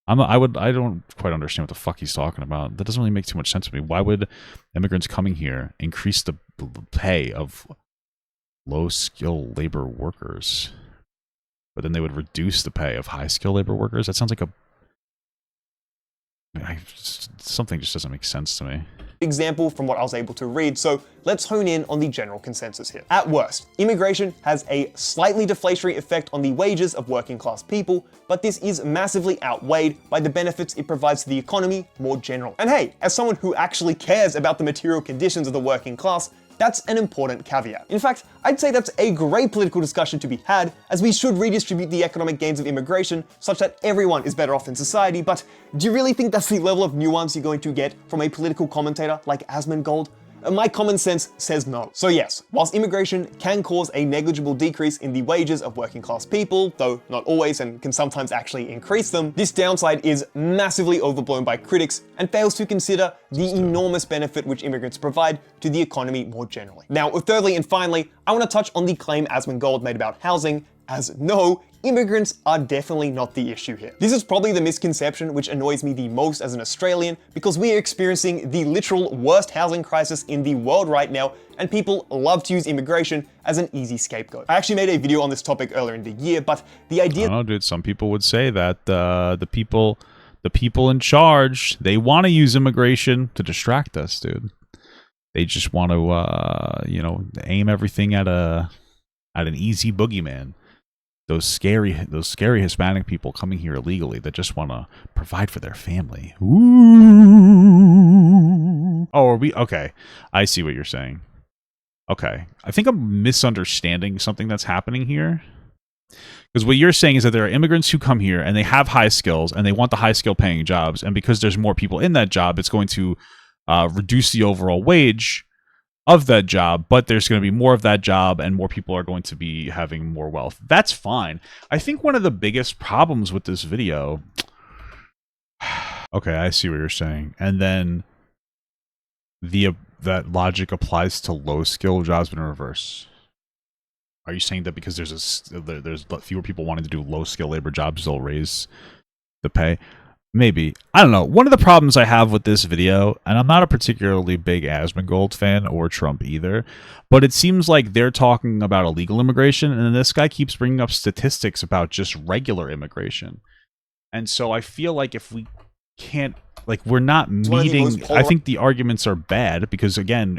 I don't quite understand what the fuck he's talking about. That doesn't really make too much sense to me. Why would immigrants coming here increase the pay of low skill labor workers, but then they would reduce the pay of high skill labor workers? That sounds like something just doesn't make sense to me. Example from what I was able to read, so let's hone in on the general consensus here. At worst, immigration has a slightly deflationary effect on the wages of working class people, but this is massively outweighed by the benefits it provides to the economy more generally. And hey, as someone who actually cares about the material conditions of the working class, that's an important caveat. In fact, I'd say that's a great political discussion to be had, as we should redistribute the economic gains of immigration such that everyone is better off in society, but do you really think that's the level of nuance you're going to get from a political commentator like Asmongold? My common sense says no. So yes, whilst immigration can cause a negligible decrease in the wages of working class people, though not always and can sometimes actually increase them, this downside is massively overblown by critics and fails to consider the enormous benefit which immigrants provide to the economy more generally. Now, thirdly and finally, I want to touch on the claim Asmongold made about housing, as no, immigrants are definitely not the issue here. This is probably the misconception which annoys me the most as an Australian, because we are experiencing the literal worst housing crisis in the world right now, and people love to use immigration as an easy scapegoat. I actually made a video on this topic earlier in the year, but the idea— I don't know, dude, some people would say that the people in charge, they want to use immigration to distract us, dude. They just want to, aim everything at an easy boogeyman. Those scary Hispanic people coming here illegally that just want to provide for their family. Ooh. Oh, are we? Okay. I see what you're saying. Okay. I think I'm misunderstanding something that's happening here. Because what you're saying is that there are immigrants who come here and they have high skills and they want the high skill paying jobs. And because there's more people in that job, it's going to reduce the overall wage of that job, but there's going to be more of that job and more people are going to be having more wealth. That's fine. I think one of the biggest problems with this video— okay, I see what you're saying. And then that logic applies to low skill jobs, but in reverse. Are you saying that because there's fewer people wanting to do low skill labor jobs, they'll raise the pay? Maybe. I don't know. One of the problems I have with this video, and I'm not a particularly big Asmongold fan or Trump either, but it seems like they're talking about illegal immigration, and then this guy keeps bringing up statistics about just regular immigration. And so I feel like if we can't, we're not meeting— I think the arguments are bad because, again,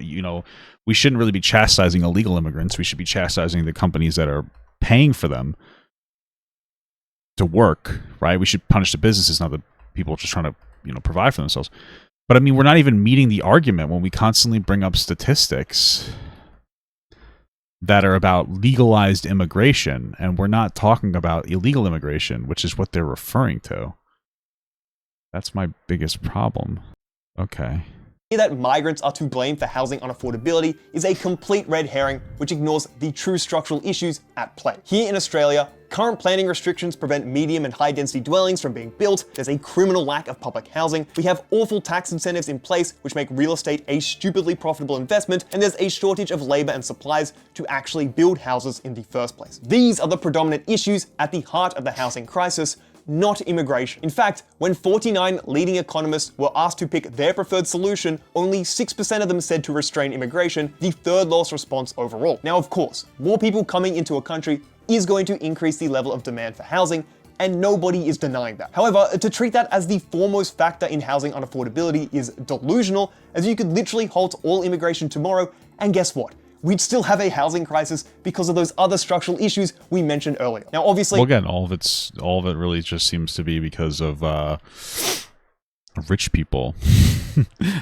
we shouldn't really be chastising illegal immigrants. We should be chastising the companies that are paying for them to work, right? We should punish the businesses, not the people just trying to, provide for themselves. But I mean, we're not even meeting the argument when we constantly bring up statistics that are about legalized immigration, and we're not talking about illegal immigration, which is what they're referring to. That's my biggest problem. Okay. That migrants are to blame for housing unaffordability is a complete red herring which ignores the true structural issues at play. Here in Australia, current planning restrictions prevent medium and high density dwellings from being built. There's a criminal lack of public housing. We have awful tax incentives in place which make real estate a stupidly profitable investment, and there's a shortage of labor and supplies to actually build houses in the first place. These are the predominant issues at the heart of the housing crisis, not immigration. In fact, when 49 leading economists were asked to pick their preferred solution, only 6% of them said to restrain immigration, the third lowest response overall. Now, of course, more people coming into a country is going to increase the level of demand for housing, and nobody is denying that. However, to treat that as the foremost factor in housing unaffordability is delusional, as you could literally halt all immigration tomorrow, and guess what? We'd still have a housing crisis because of those other structural issues we mentioned earlier. Now, obviously— well, again, all of it really just seems to be because of rich people.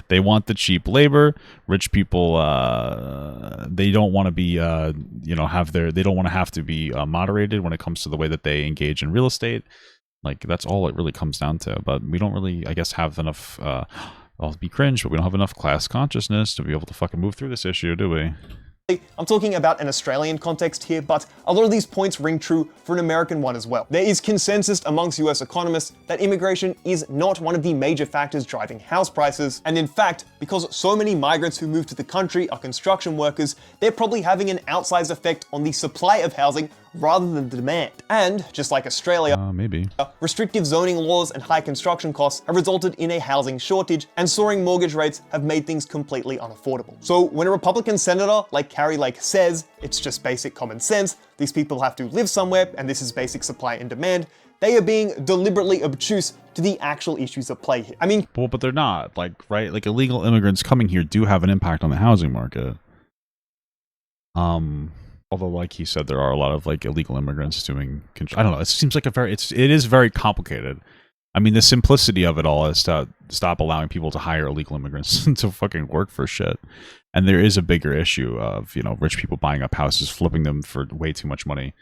They want the cheap labor. Rich people, they don't want to be, they don't want to have to be moderated when it comes to the way that they engage in real estate. Like, that's all it really comes down to. But we don't really, I guess, have enough, I'll be cringe, but we don't have enough class consciousness to be able to fucking move through this issue, do we? I'm talking about an Australian context here, but a lot of these points ring true for an American one as well. There is consensus amongst US economists that immigration is not one of the major factors driving house prices, and in fact, because so many migrants who move to the country are construction workers, they're probably having an outsized effect on the supply of housing rather than the demand. And, just like Australia, maybe. Restrictive zoning laws and high construction costs have resulted in a housing shortage, and soaring mortgage rates have made things completely unaffordable. So when a Republican senator like Carrie Lake says, it's just basic common sense, these people have to live somewhere, and this is basic supply and demand, they are being deliberately obtuse to the actual issues at play here. I mean, well, but they're not, like, right? Like, illegal immigrants coming here do have an impact on the housing market. Although, like he said, there are a lot of like illegal immigrants doing. I don't know. It seems like it is very complicated. I mean, the simplicity of it all is to stop allowing people to hire illegal immigrants to fucking work for shit. And there is a bigger issue of, rich people buying up houses, flipping them for way too much money.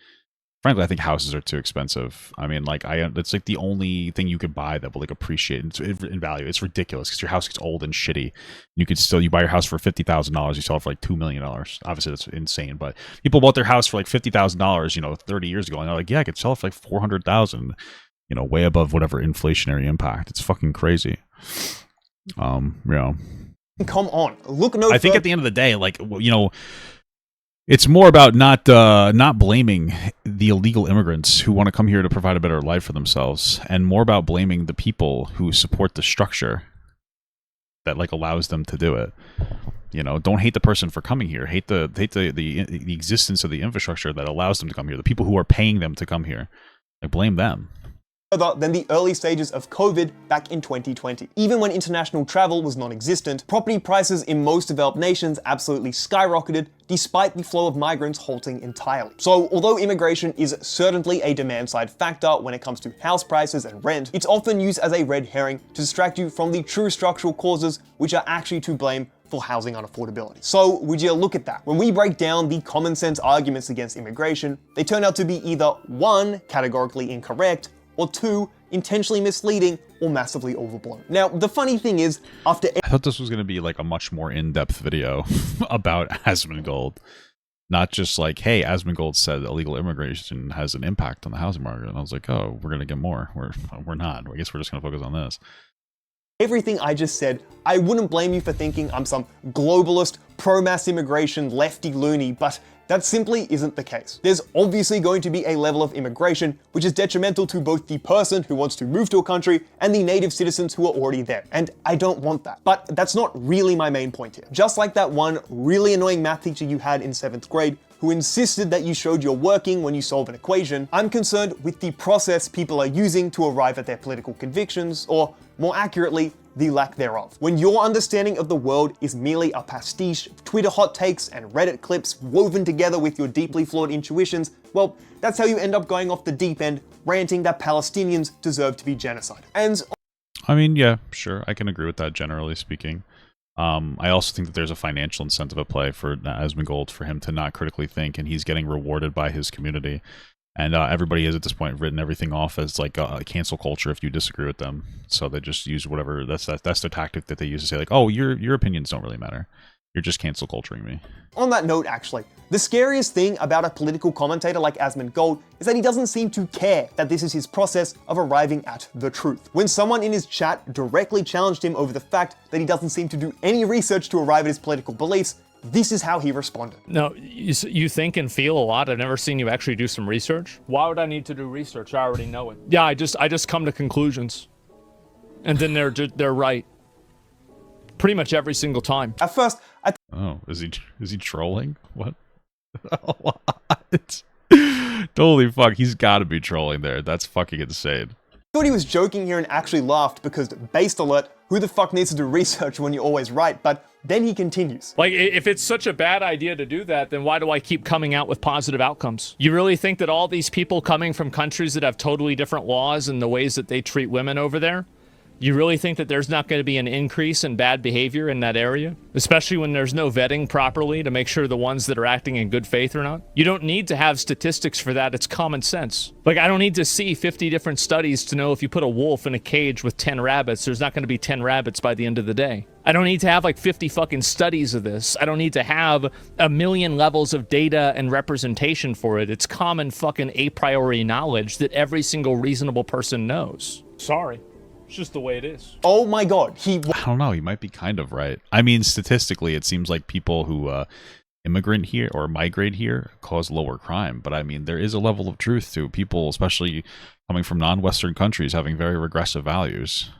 Frankly, I think houses are too expensive. I mean, like, it's like the only thing you could buy that will like appreciate in value. It's ridiculous because your house gets old and shitty. You buy your house for $50,000, you sell it for like $2 million. Obviously, that's insane. But people bought their house for like $50,000, 30 years ago, and they're like, yeah, I could sell it for like $400,000. Way above whatever inflationary impact. It's fucking crazy. Come on, look no. I think at the end of the day, like, it's more about not blaming the illegal immigrants who want to come here to provide a better life for themselves, and more about blaming the people who support the structure that like allows them to do it. Don't hate the person for coming here. Hate the existence of the infrastructure that allows them to come here. The people who are paying them to come here. Like, blame them. Than the early stages of COVID back in 2020. Even when international travel was non-existent, property prices in most developed nations absolutely skyrocketed, despite the flow of migrants halting entirely. So, although immigration is certainly a demand-side factor when it comes to house prices and rent, it's often used as a red herring to distract you from the true structural causes which are actually to blame for housing unaffordability. So, would you look at that? When we break down the common sense arguments against immigration, they turn out to be either 1, categorically incorrect, or 2, intentionally misleading or massively overblown. Now, the funny thing is, I thought this was going to be like a much more in-depth video about Asmongold. Not just like, hey, Asmongold said illegal immigration has an impact on the housing market. And I was like, oh, we're going to get more. We're not. I guess we're just going to focus on this. Everything I just said, I wouldn't blame you for thinking I'm some globalist, pro-mass immigration, lefty loony, but that simply isn't the case. There's obviously going to be a level of immigration which is detrimental to both the person who wants to move to a country and the native citizens who are already there. And I don't want that. But that's not really my main point here. Just like that one really annoying math teacher you had in 7th grade who insisted that you showed you're working when you solve an equation, I'm concerned with the process people are using to arrive at their political convictions, or more accurately, the lack thereof. When your understanding of the world is merely a pastiche of Twitter hot takes and Reddit clips woven together with your deeply flawed intuitions, well, that's how you end up going off the deep end, ranting that Palestinians deserve to be genocided. And I mean, yeah, sure, I can agree with that generally speaking. I also think that there's a financial incentive at play for Asmongold for him to not critically think, and he's getting rewarded by his community. And everybody has at this point written everything off as like a cancel culture if you disagree with them. So they just use whatever, that's the tactic that they use to say like, oh, your opinions don't really matter. You're just cancel culturing me. On that note, actually, the scariest thing about a political commentator like Asmongold is that he doesn't seem to care that this is his process of arriving at the truth. When someone in his chat directly challenged him over the fact that he doesn't seem to do any research to arrive at his political beliefs, this is how he responded. No, you think and feel a lot. I've never seen you actually do some research. Why would I need to do research? I already know it. Yeah, I just come to conclusions, and then they're right. Pretty much every single time. At first, oh, is he trolling? What? What? Holy fuck, he's got to be trolling there. That's fucking insane. thought he was joking here and actually laughed because, based alert, who the fuck needs to do research when you're always right? But then he continues. Like, if it's such a bad idea to do that, then why do I keep coming out with positive outcomes? You really think that all these people coming from countries that have totally different laws and the ways that they treat women over there, You really think that there's not going to be an increase in bad behavior in that area? Especially when there's no vetting properly to make sure the ones that are acting in good faith or not? You don't need to have statistics for that. It's common sense. Like, I don't need to see 50 different studies to know if you put a wolf in a cage with 10 rabbits, there's not going to be 10 rabbits by the end of the day. I don't need to have like 50 fucking studies of this. I don't need to have a million levels of data and representation for it. It's common fucking a priori knowledge that every single reasonable person knows. Sorry. It's just the way it is. Oh my god, I don't know, he might be kind of right. I mean, statistically, it seems like people who immigrate here or migrate here cause lower crime. But I mean, there is a level of truth to people, especially coming from non-Western countries, having very regressive values.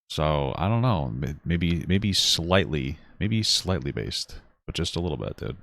So I don't know, maybe slightly based, but just a little bit, dude.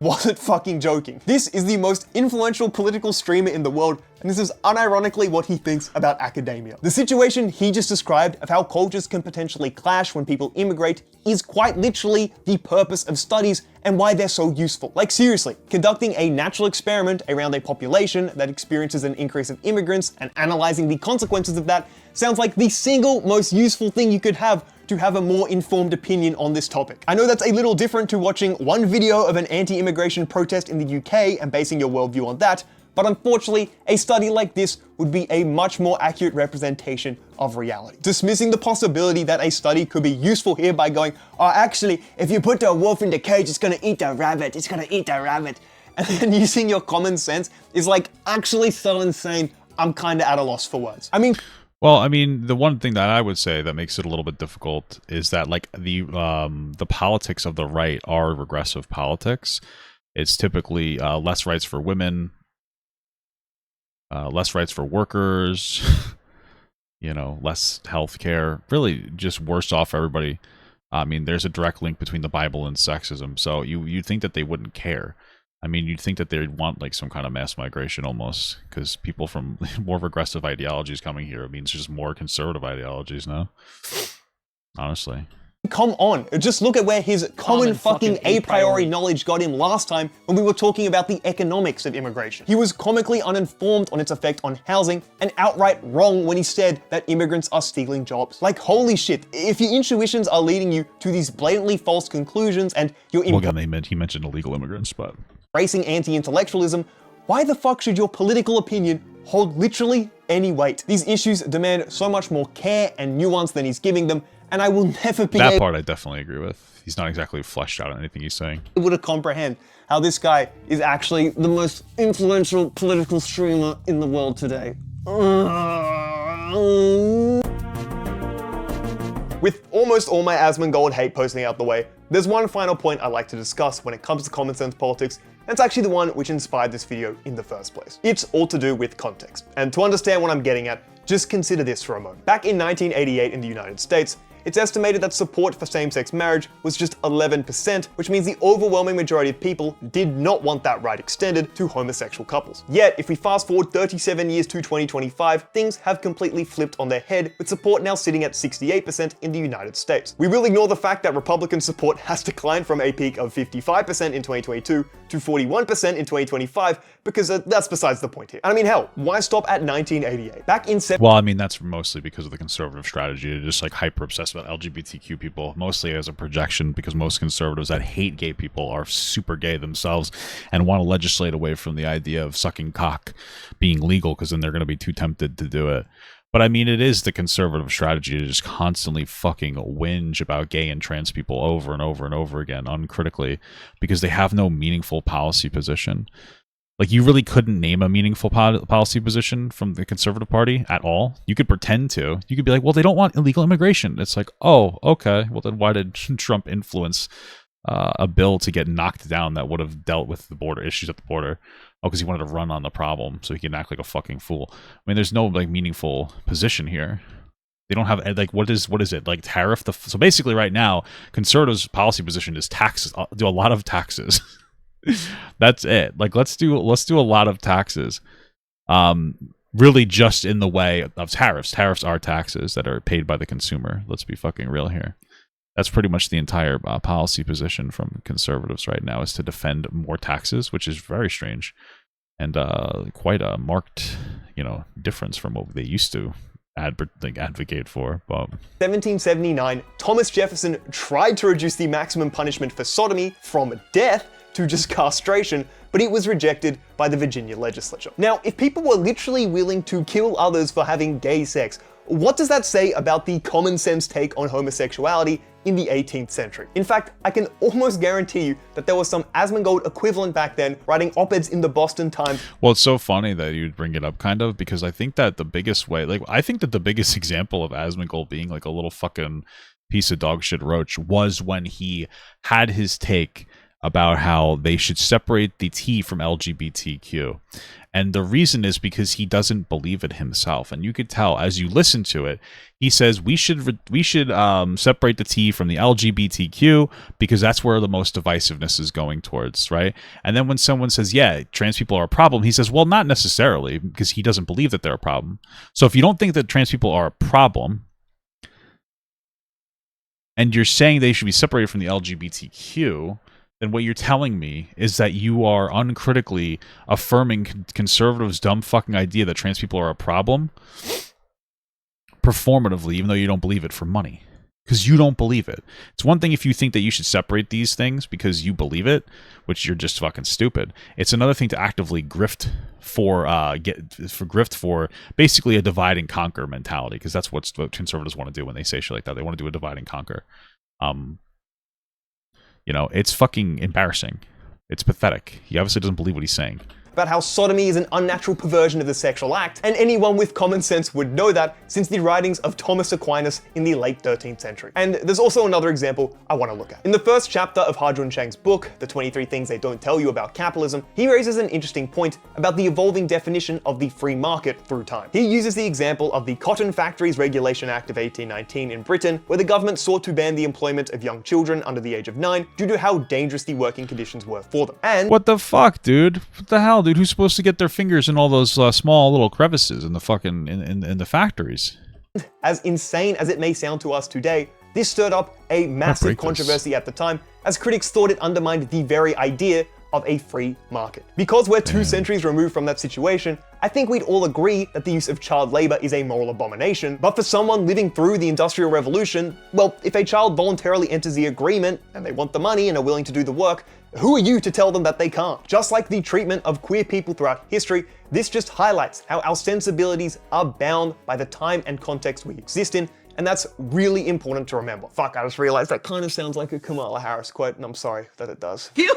Wasn't fucking joking. This is the most influential political streamer in the world, and this is unironically what he thinks about academia. The situation he just described of how cultures can potentially clash when people immigrate is quite literally the purpose of studies and why they're so useful. Like seriously, conducting a natural experiment around a population that experiences an increase of immigrants and analyzing the consequences of that sounds like the single most useful thing you could have to have a more informed opinion on this topic. I know that's a little different to watching one video of an anti-immigration protest in the UK and basing your worldview on that, but unfortunately, a study like this would be a much more accurate representation of reality. Dismissing the possibility that a study could be useful here by going, oh, actually, if you put the wolf in the cage, it's gonna eat the rabbit, it's gonna eat the rabbit, and then using your common sense is like actually so insane, I'm kinda at a loss for words. Well, I mean, the one thing that I would say that makes it a little bit difficult is that, like, the politics of the right are regressive politics. It's typically less rights for women, less rights for workers, you know, less health care, really just worse off for everybody. I mean, there's a direct link between the Bible and sexism, so you'd think that they wouldn't care. I mean, you'd think that they'd want like some kind of mass migration almost, because people from more regressive ideologies coming here, it means just more conservative ideologies now. Honestly. Come on, just look at where his common fucking a priori knowledge got him last time when we were talking about the economics of immigration. He was comically uninformed on its effect on housing and outright wrong when he said that immigrants are stealing jobs. Like, holy shit, if your intuitions are leading you to these blatantly false conclusions and you're well, again, he mentioned illegal immigrants, but embracing anti-intellectualism, why the fuck should your political opinion hold literally any weight? These issues demand so much more care and nuance than he's giving them, and I will never be that part I definitely agree with. He's not exactly fleshed out on anything he's saying. able to comprehend how this guy is actually the most influential political streamer in the world today. With almost all my Asmongold hate posting out the way, there's one final point I'd like to discuss when it comes to common sense politics, and it's actually the one which inspired this video in the first place. It's all to do with context. And to understand what I'm getting at, just consider this for a moment. Back in 1988 in the United States, it's estimated that support for same-sex marriage was just 11%, which means the overwhelming majority of people did not want that right extended to homosexual couples. Yet, if we fast forward 37 years to 2025, things have completely flipped on their head, with support now sitting at 68% in the United States. We will ignore the fact that Republican support has declined from a peak of 55% in 2022 to 41% in 2025, because that's besides the point here. And I mean, hell, why stop at 1988? Back in well, I mean, that's mostly because of the conservative strategy to just like hyper-obsess about LGBTQ people, mostly as a projection, because most conservatives that hate gay people are super gay themselves and want to legislate away from the idea of sucking cock being legal, because then they're going to be too tempted to do it. But I mean, it is the conservative strategy to just constantly fucking whinge about gay and trans people over and over and over again uncritically, because they have no meaningful policy position. Like, you really couldn't name a meaningful policy position from the Conservative Party at all. You could pretend to. You could be like, well, they don't want illegal immigration. It's like, oh, okay. Well, then why did Trump influence a bill to get knocked down that would have dealt with the border issues at the border? Oh, because he wanted to run on the problem so he can act like a fucking fool. I mean, there's no like meaningful position here. They don't have like what is it like tariff? So basically, right now, conservatives' policy position is taxes. Do a lot of taxes. That's it. Like, let's do a lot of taxes. Really, just in the way of tariffs. Tariffs are taxes that are paid by the consumer. Let's be fucking real here. That's pretty much the entire policy position from conservatives right now, is to defend more taxes, which is very strange and quite a marked, difference from what they used to advocate for. But 1779, Thomas Jefferson tried to reduce the maximum punishment for sodomy from death to just castration, but it was rejected by the Virginia legislature. Now, if people were literally willing to kill others for having gay sex, what does that say about the common sense take on homosexuality in the 18th century? In fact, I can almost guarantee you that there was some Asmongold equivalent back then writing op-eds in the Boston Times. Well, it's so funny that you'd bring it up, kind of, because I think that the biggest way, I think that the biggest example of Asmongold being like a little fucking piece of dog shit roach was when he had his take about how they should separate the T from LGBTQ. And the reason is because he doesn't believe it himself. And you could tell as you listen to it, he says we should separate the T from the LGBTQ because that's where the most divisiveness is going towards, right? And then when someone says, yeah, trans people are a problem, he says, well, not necessarily, because he doesn't believe that they're a problem. So if you don't think that trans people are a problem, and you're saying they should be separated from the LGBTQ, then what you're telling me is that you are uncritically affirming conservatives' dumb fucking idea that trans people are a problem performatively, even though you don't believe it, for money. Because you don't believe it. It's one thing if you think that you should separate these things because you believe it, which you're just fucking stupid. It's another thing to actively grift for basically a divide and conquer mentality, because that's what conservatives want to do when they say shit like that. They want to do a divide and conquer. You know, it's fucking embarrassing. It's pathetic. He obviously doesn't believe what he's saying. About how sodomy is an unnatural perversion of the sexual act, and anyone with common sense would know that since the writings of Thomas Aquinas in the late 13th century. And there's also another example I want to look at. In the first chapter of Ha-Joon Chang's book, The 23 Things They Don't Tell You About Capitalism, he raises an interesting point about the evolving definition of the free market through time. He uses the example of the Cotton Factories Regulation Act of 1819 in Britain, where the government sought to ban the employment of young children under the age of 9 due to how dangerous the working conditions were for them. And what the fuck, dude? What the hell, dude? Who's supposed to get their fingers in all those small little crevices in the fucking in the factories? As insane as it may sound to us today, this stirred up a massive controversy at the time, as critics thought it undermined the very idea of a free market. Because we're 2 centuries removed from that situation, I think we'd all agree that the use of child labor is a moral abomination, but for someone living through the Industrial Revolution, well, if a child voluntarily enters the agreement, and they want the money and are willing to do the work, who are you to tell them that they can't? Just like the treatment of queer people throughout history, this just highlights how our sensibilities are bound by the time and context we exist in, and that's really important to remember. Fuck, I just realized that kind of sounds like a Kamala Harris quote, and I'm sorry that it does. You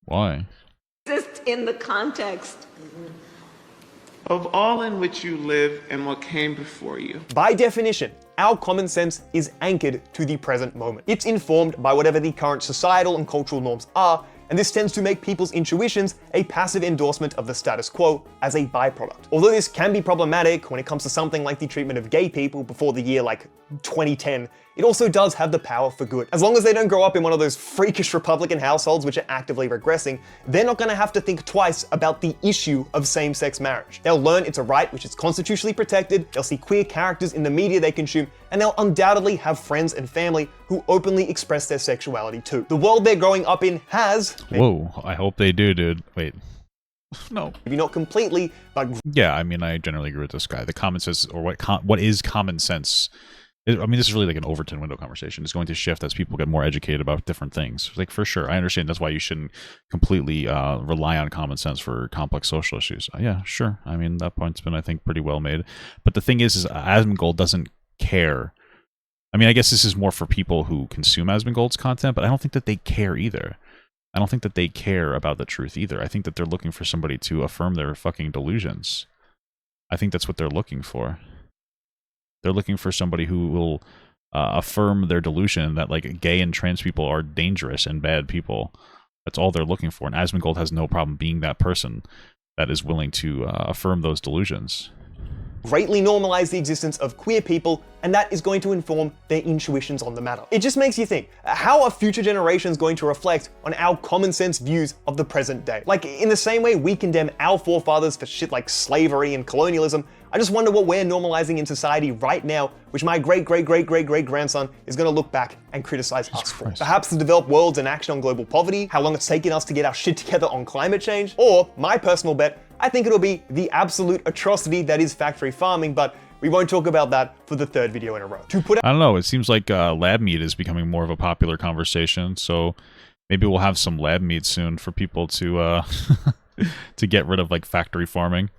Why? exist in the context of all in which you live and what came before you. By definition, our common sense is anchored to the present moment. It's informed by whatever the current societal and cultural norms are, and this tends to make people's intuitions a passive endorsement of the status quo as a byproduct. Although this can be problematic when it comes to something like the treatment of gay people before the year 2010, it also does have the power for good. As long as they don't grow up in one of those freakish Republican households which are actively regressing, they're not gonna have to think twice about the issue of same-sex marriage. They'll learn it's a right which is constitutionally protected, they'll see queer characters in the media they consume, and they'll undoubtedly have friends and family who openly express their sexuality too. The world they're growing up in has... Whoa, I hope they do, dude. Wait. No. Maybe not completely, but... Yeah, I mean, I generally agree with this guy. The common sense, or what is common sense... I mean, this is really like an Overton window conversation. It's going to shift as people get more educated about different things. Like, for sure, I understand that's why you shouldn't completely rely on common sense for complex social issues. Yeah, sure. I mean, that point's been, I think, pretty well made. But the thing is Asmongold doesn't care. I mean, I guess this is more for people who consume Asmongold's content, but I don't think that they care either. I don't think that they care about the truth either. I think that they're looking for somebody to affirm their fucking delusions. I think that's what they're looking for. They're looking for somebody who will affirm their delusion that like gay and trans people are dangerous and bad people. That's all they're looking for. And Asmongold has no problem being that person that is willing to affirm those delusions. Greatly normalize the existence of queer people, and that is going to inform their intuitions on the matter. It just makes you think, how are future generations going to reflect on our common sense views of the present day? Like, in the same way we condemn our forefathers for shit like slavery and colonialism, I just wonder what we're normalizing in society right now, which my great-great-great-great-great-grandson is going to look back and criticize us for. Perhaps the developed world's inaction on global poverty, how long it's taken us to get our shit together on climate change, or, my personal bet, I think it'll be the absolute atrocity that is factory farming, but we won't talk about that for the third video in a row. I don't know, it seems like lab meat is becoming more of a popular conversation, so maybe we'll have some lab meat soon for people to to get rid of like factory farming.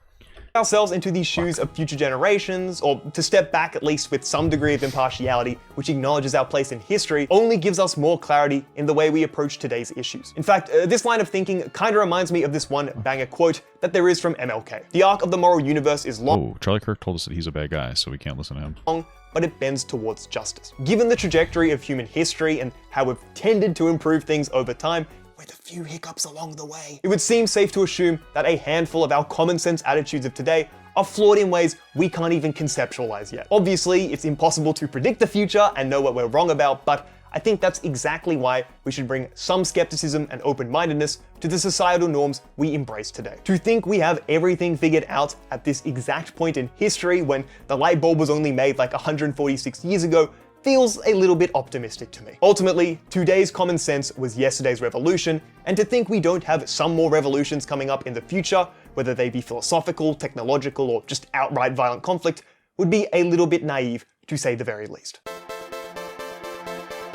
Ourselves into the shoes of future generations, or to step back at least with some degree of impartiality, which acknowledges our place in history, only gives us more clarity in the way we approach today's issues. In fact, this line of thinking kind of reminds me of this one banger quote that there is from MLK. The arc of the moral universe is long. Oh, Charlie Kirk told us that he's a bad guy, so we can't listen to him. But it bends towards justice. Given the trajectory of human history and how we've tended to improve things over time, with a few hiccups along the way, it would seem safe to assume that a handful of our common sense attitudes of today are flawed in ways we can't even conceptualize yet. Obviously, it's impossible to predict the future and know what we're wrong about, but I think that's exactly why we should bring some skepticism and open-mindedness to the societal norms we embrace today. To think we have everything figured out at this exact point in history when the light bulb was only made like 146 years ago feels a little bit optimistic to me. Ultimately, today's common sense was yesterday's revolution, and to think we don't have some more revolutions coming up in the future, whether they be philosophical, technological, or just outright violent conflict, would be a little bit naive, to say the very least.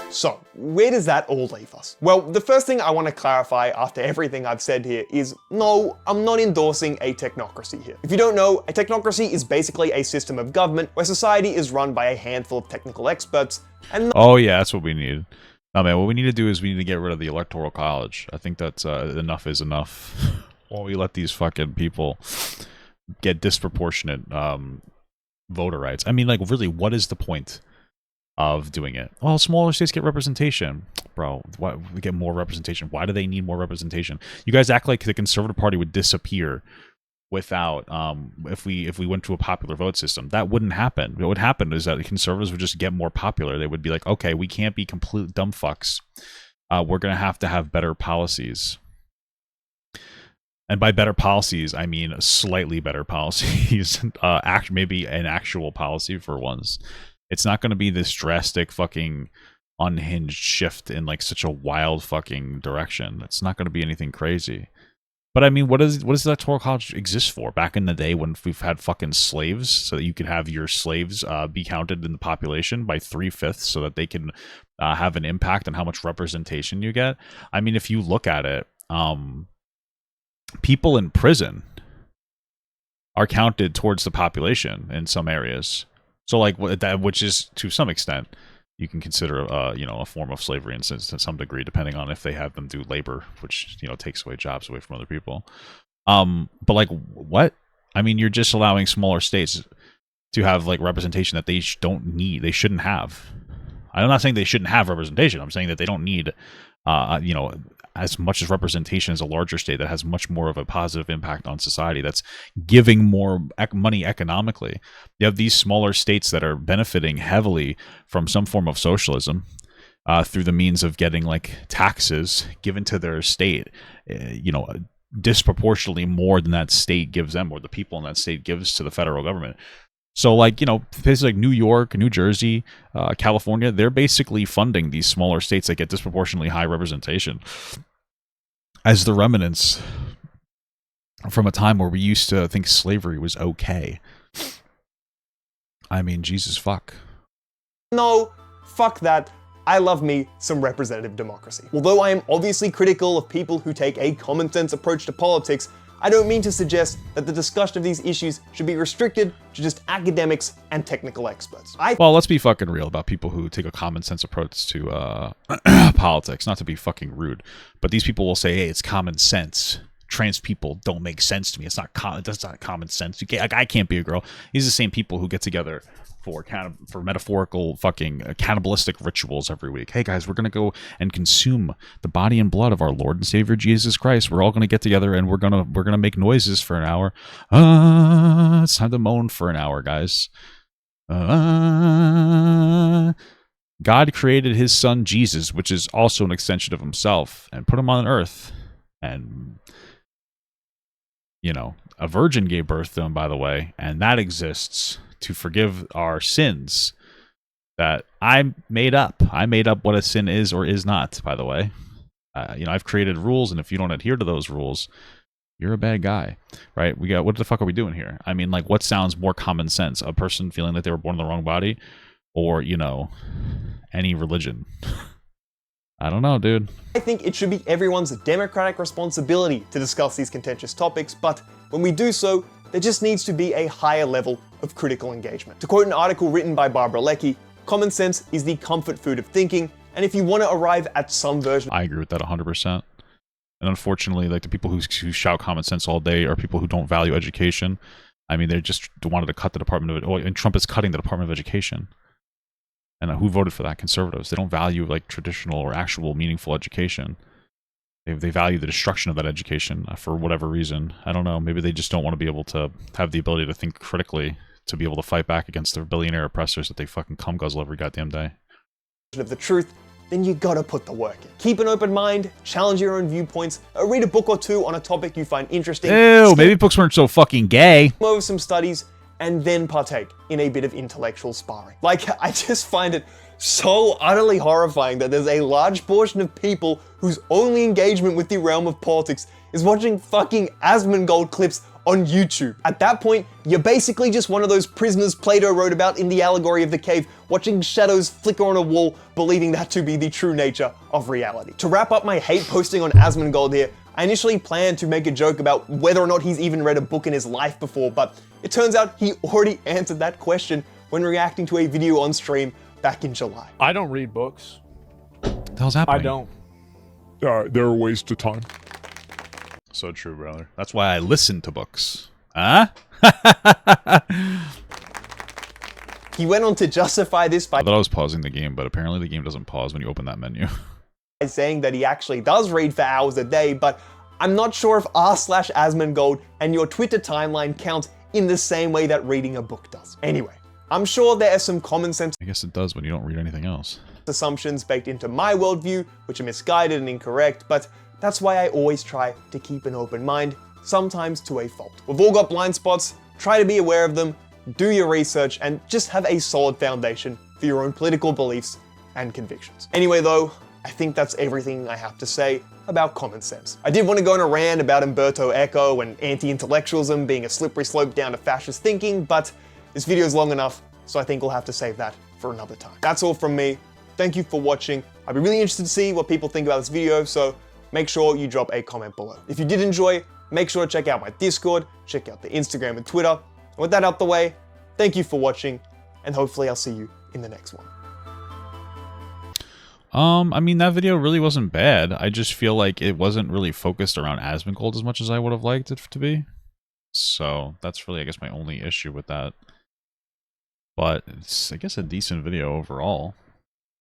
So, where does that all leave us? Well, the first thing I want to clarify after everything I've said here is, no, I'm not endorsing a technocracy here. If you don't know, a technocracy is basically a system of government where society is run by a handful of technical experts, and oh yeah, that's what we need. No man, what we need to do is we need to get rid of the Electoral College. I think that's enough is enough. While we let these fucking people get disproportionate voter rights. I mean, like, really, what is the point of doing it? Well, smaller states get representation. Bro, why, we get more representation. Why do they need more representation? You guys act like the Conservative Party would disappear without, if we went to a popular vote system. That wouldn't happen. What would happen is that the conservatives would just get more popular. They would be like, okay, we can't be complete dumb fucks. We're going to have better policies. And by better policies, I mean slightly better policies. Maybe an actual policy for once. It's not going to be this drastic fucking unhinged shift in like such a wild fucking direction. It's not going to be anything crazy. But I mean, what does the Electoral College exist for? Back in the day when we've had fucking slaves, so that you could have your slaves be counted in the population by 3/5 so that they can have an impact on how much representation you get. I mean, if you look at it, people in prison are counted towards the population in some areas. So like that, which is to some extent you can consider a form of slavery in some degree, depending on if they have them do labor, which takes away jobs away from other people. But like what? I mean, you're just allowing smaller states to have like representation that they don't need. They shouldn't have. I'm not saying they shouldn't have representation. I'm saying that they don't need as much as representation as a larger state that has much more of a positive impact on society, that's giving more money economically. You have these smaller states that are benefiting heavily from some form of socialism through the means of getting like taxes given to their state, disproportionately more than that state gives them, or the people in that state gives to the federal government. So like, places like New York, New Jersey, California, they're basically funding these smaller states that get disproportionately high representation as the remnants from a time where we used to think slavery was okay. I mean, Jesus fuck. No, fuck that. I love me some representative democracy. Although I am obviously critical of people who take a common sense approach to politics, I don't mean to suggest that the discussion of these issues should be restricted to just academics and technical experts. Well, let's be fucking real about people who take a common sense approach to politics, not to be fucking rude, but these people will say, hey, it's common sense. Trans people don't make sense to me. That's not common sense. I can't be a girl. These are the same people who get together for metaphorical fucking cannibalistic rituals every week. Hey guys, we're gonna go and consume the body and blood of our Lord and Savior Jesus Christ. We're all gonna get together and we're gonna make noises for an hour. It's time to moan for an hour, guys. God created his son Jesus, which is also an extension of himself, and put him on earth. And a virgin gave birth to him, by the way, and that exists to forgive our sins that I made up. I made up what a sin is or is not, by the way. I've created rules, and if you don't adhere to those rules, You're a bad guy, right? What the fuck are we doing here? I mean, like, what sounds more common sense? A person feeling like they were born in the wrong body, or, you know, any religion? I don't know, dude. I think it should be everyone's democratic responsibility to discuss these contentious topics, but when we do so, there just needs to be a higher level of critical engagement. To quote an article written by Barbara Leckie, common sense is the comfort food of thinking, and if you want to arrive at some version... I agree with that 100%. And unfortunately, like, the people who shout common sense all day are people who don't value education. I mean, they just wanted to cut the Department of... Oh, and Trump is cutting the Department of Education. And who voted for that? Conservatives. They don't value, like, traditional or actual meaningful education. They value the destruction of that education for whatever reason. I don't know. Maybe they just don't want to be able to have the ability to think critically, to be able to fight back against their billionaire oppressors that they fucking cum guzzle every goddamn day. ...of the truth, then you gotta put the work in. Keep an open mind, challenge your own viewpoints, read a book or two on a topic you find interesting. Ew, maybe books weren't so fucking gay. Over some studies, and then partake in a bit of intellectual sparring. Like, I just find it so utterly horrifying that there's a large portion of people whose only engagement with the realm of politics is watching fucking Asmongold clips on YouTube. At that point, you're basically just one of those prisoners Plato wrote about in the allegory of the cave, watching shadows flicker on a wall, believing that to be the true nature of reality. To wrap up my hate posting on Asmongold here, I initially planned to make a joke about whether or not he's even read a book in his life before, but it turns out he already answered that question when reacting to a video on stream back in July. I don't read books. What the hell's happening? I don't. They're a waste of time. So true, brother. That's why I listen to books. Huh? He went on to justify this by I thought I was pausing the game, but apparently the game doesn't pause when you open that menu. saying that he actually does read for hours a day, but I'm not sure if r/Asmongold and your Twitter timeline count in the same way that reading a book does. Anyway, I'm sure there are some common sense I guess it does when you don't read anything else. assumptions baked into my worldview, which are misguided and incorrect, but that's why I always try to keep an open mind, sometimes to a fault. We've all got blind spots, try to be aware of them, do your research, and just have a solid foundation for your own political beliefs and convictions. Anyway though, I think that's everything I have to say about common sense. I did want to go on a rant about Umberto Eco and anti-intellectualism being a slippery slope down to fascist thinking, but this video is long enough, so I think we'll have to save that for another time. That's all from me. Thank you for watching. I'd be really interested to see what people think about this video, so make sure you drop a comment below. If you did enjoy, make sure to check out my Discord, check out the Instagram and Twitter. And with that out the way, thank you for watching, and hopefully I'll see you in the next one. I mean, that video really wasn't bad. I just feel like it wasn't really focused around Asmongold as much as I would have liked it to be. So that's really, I guess, my only issue with that. But it's, I guess, a decent video overall.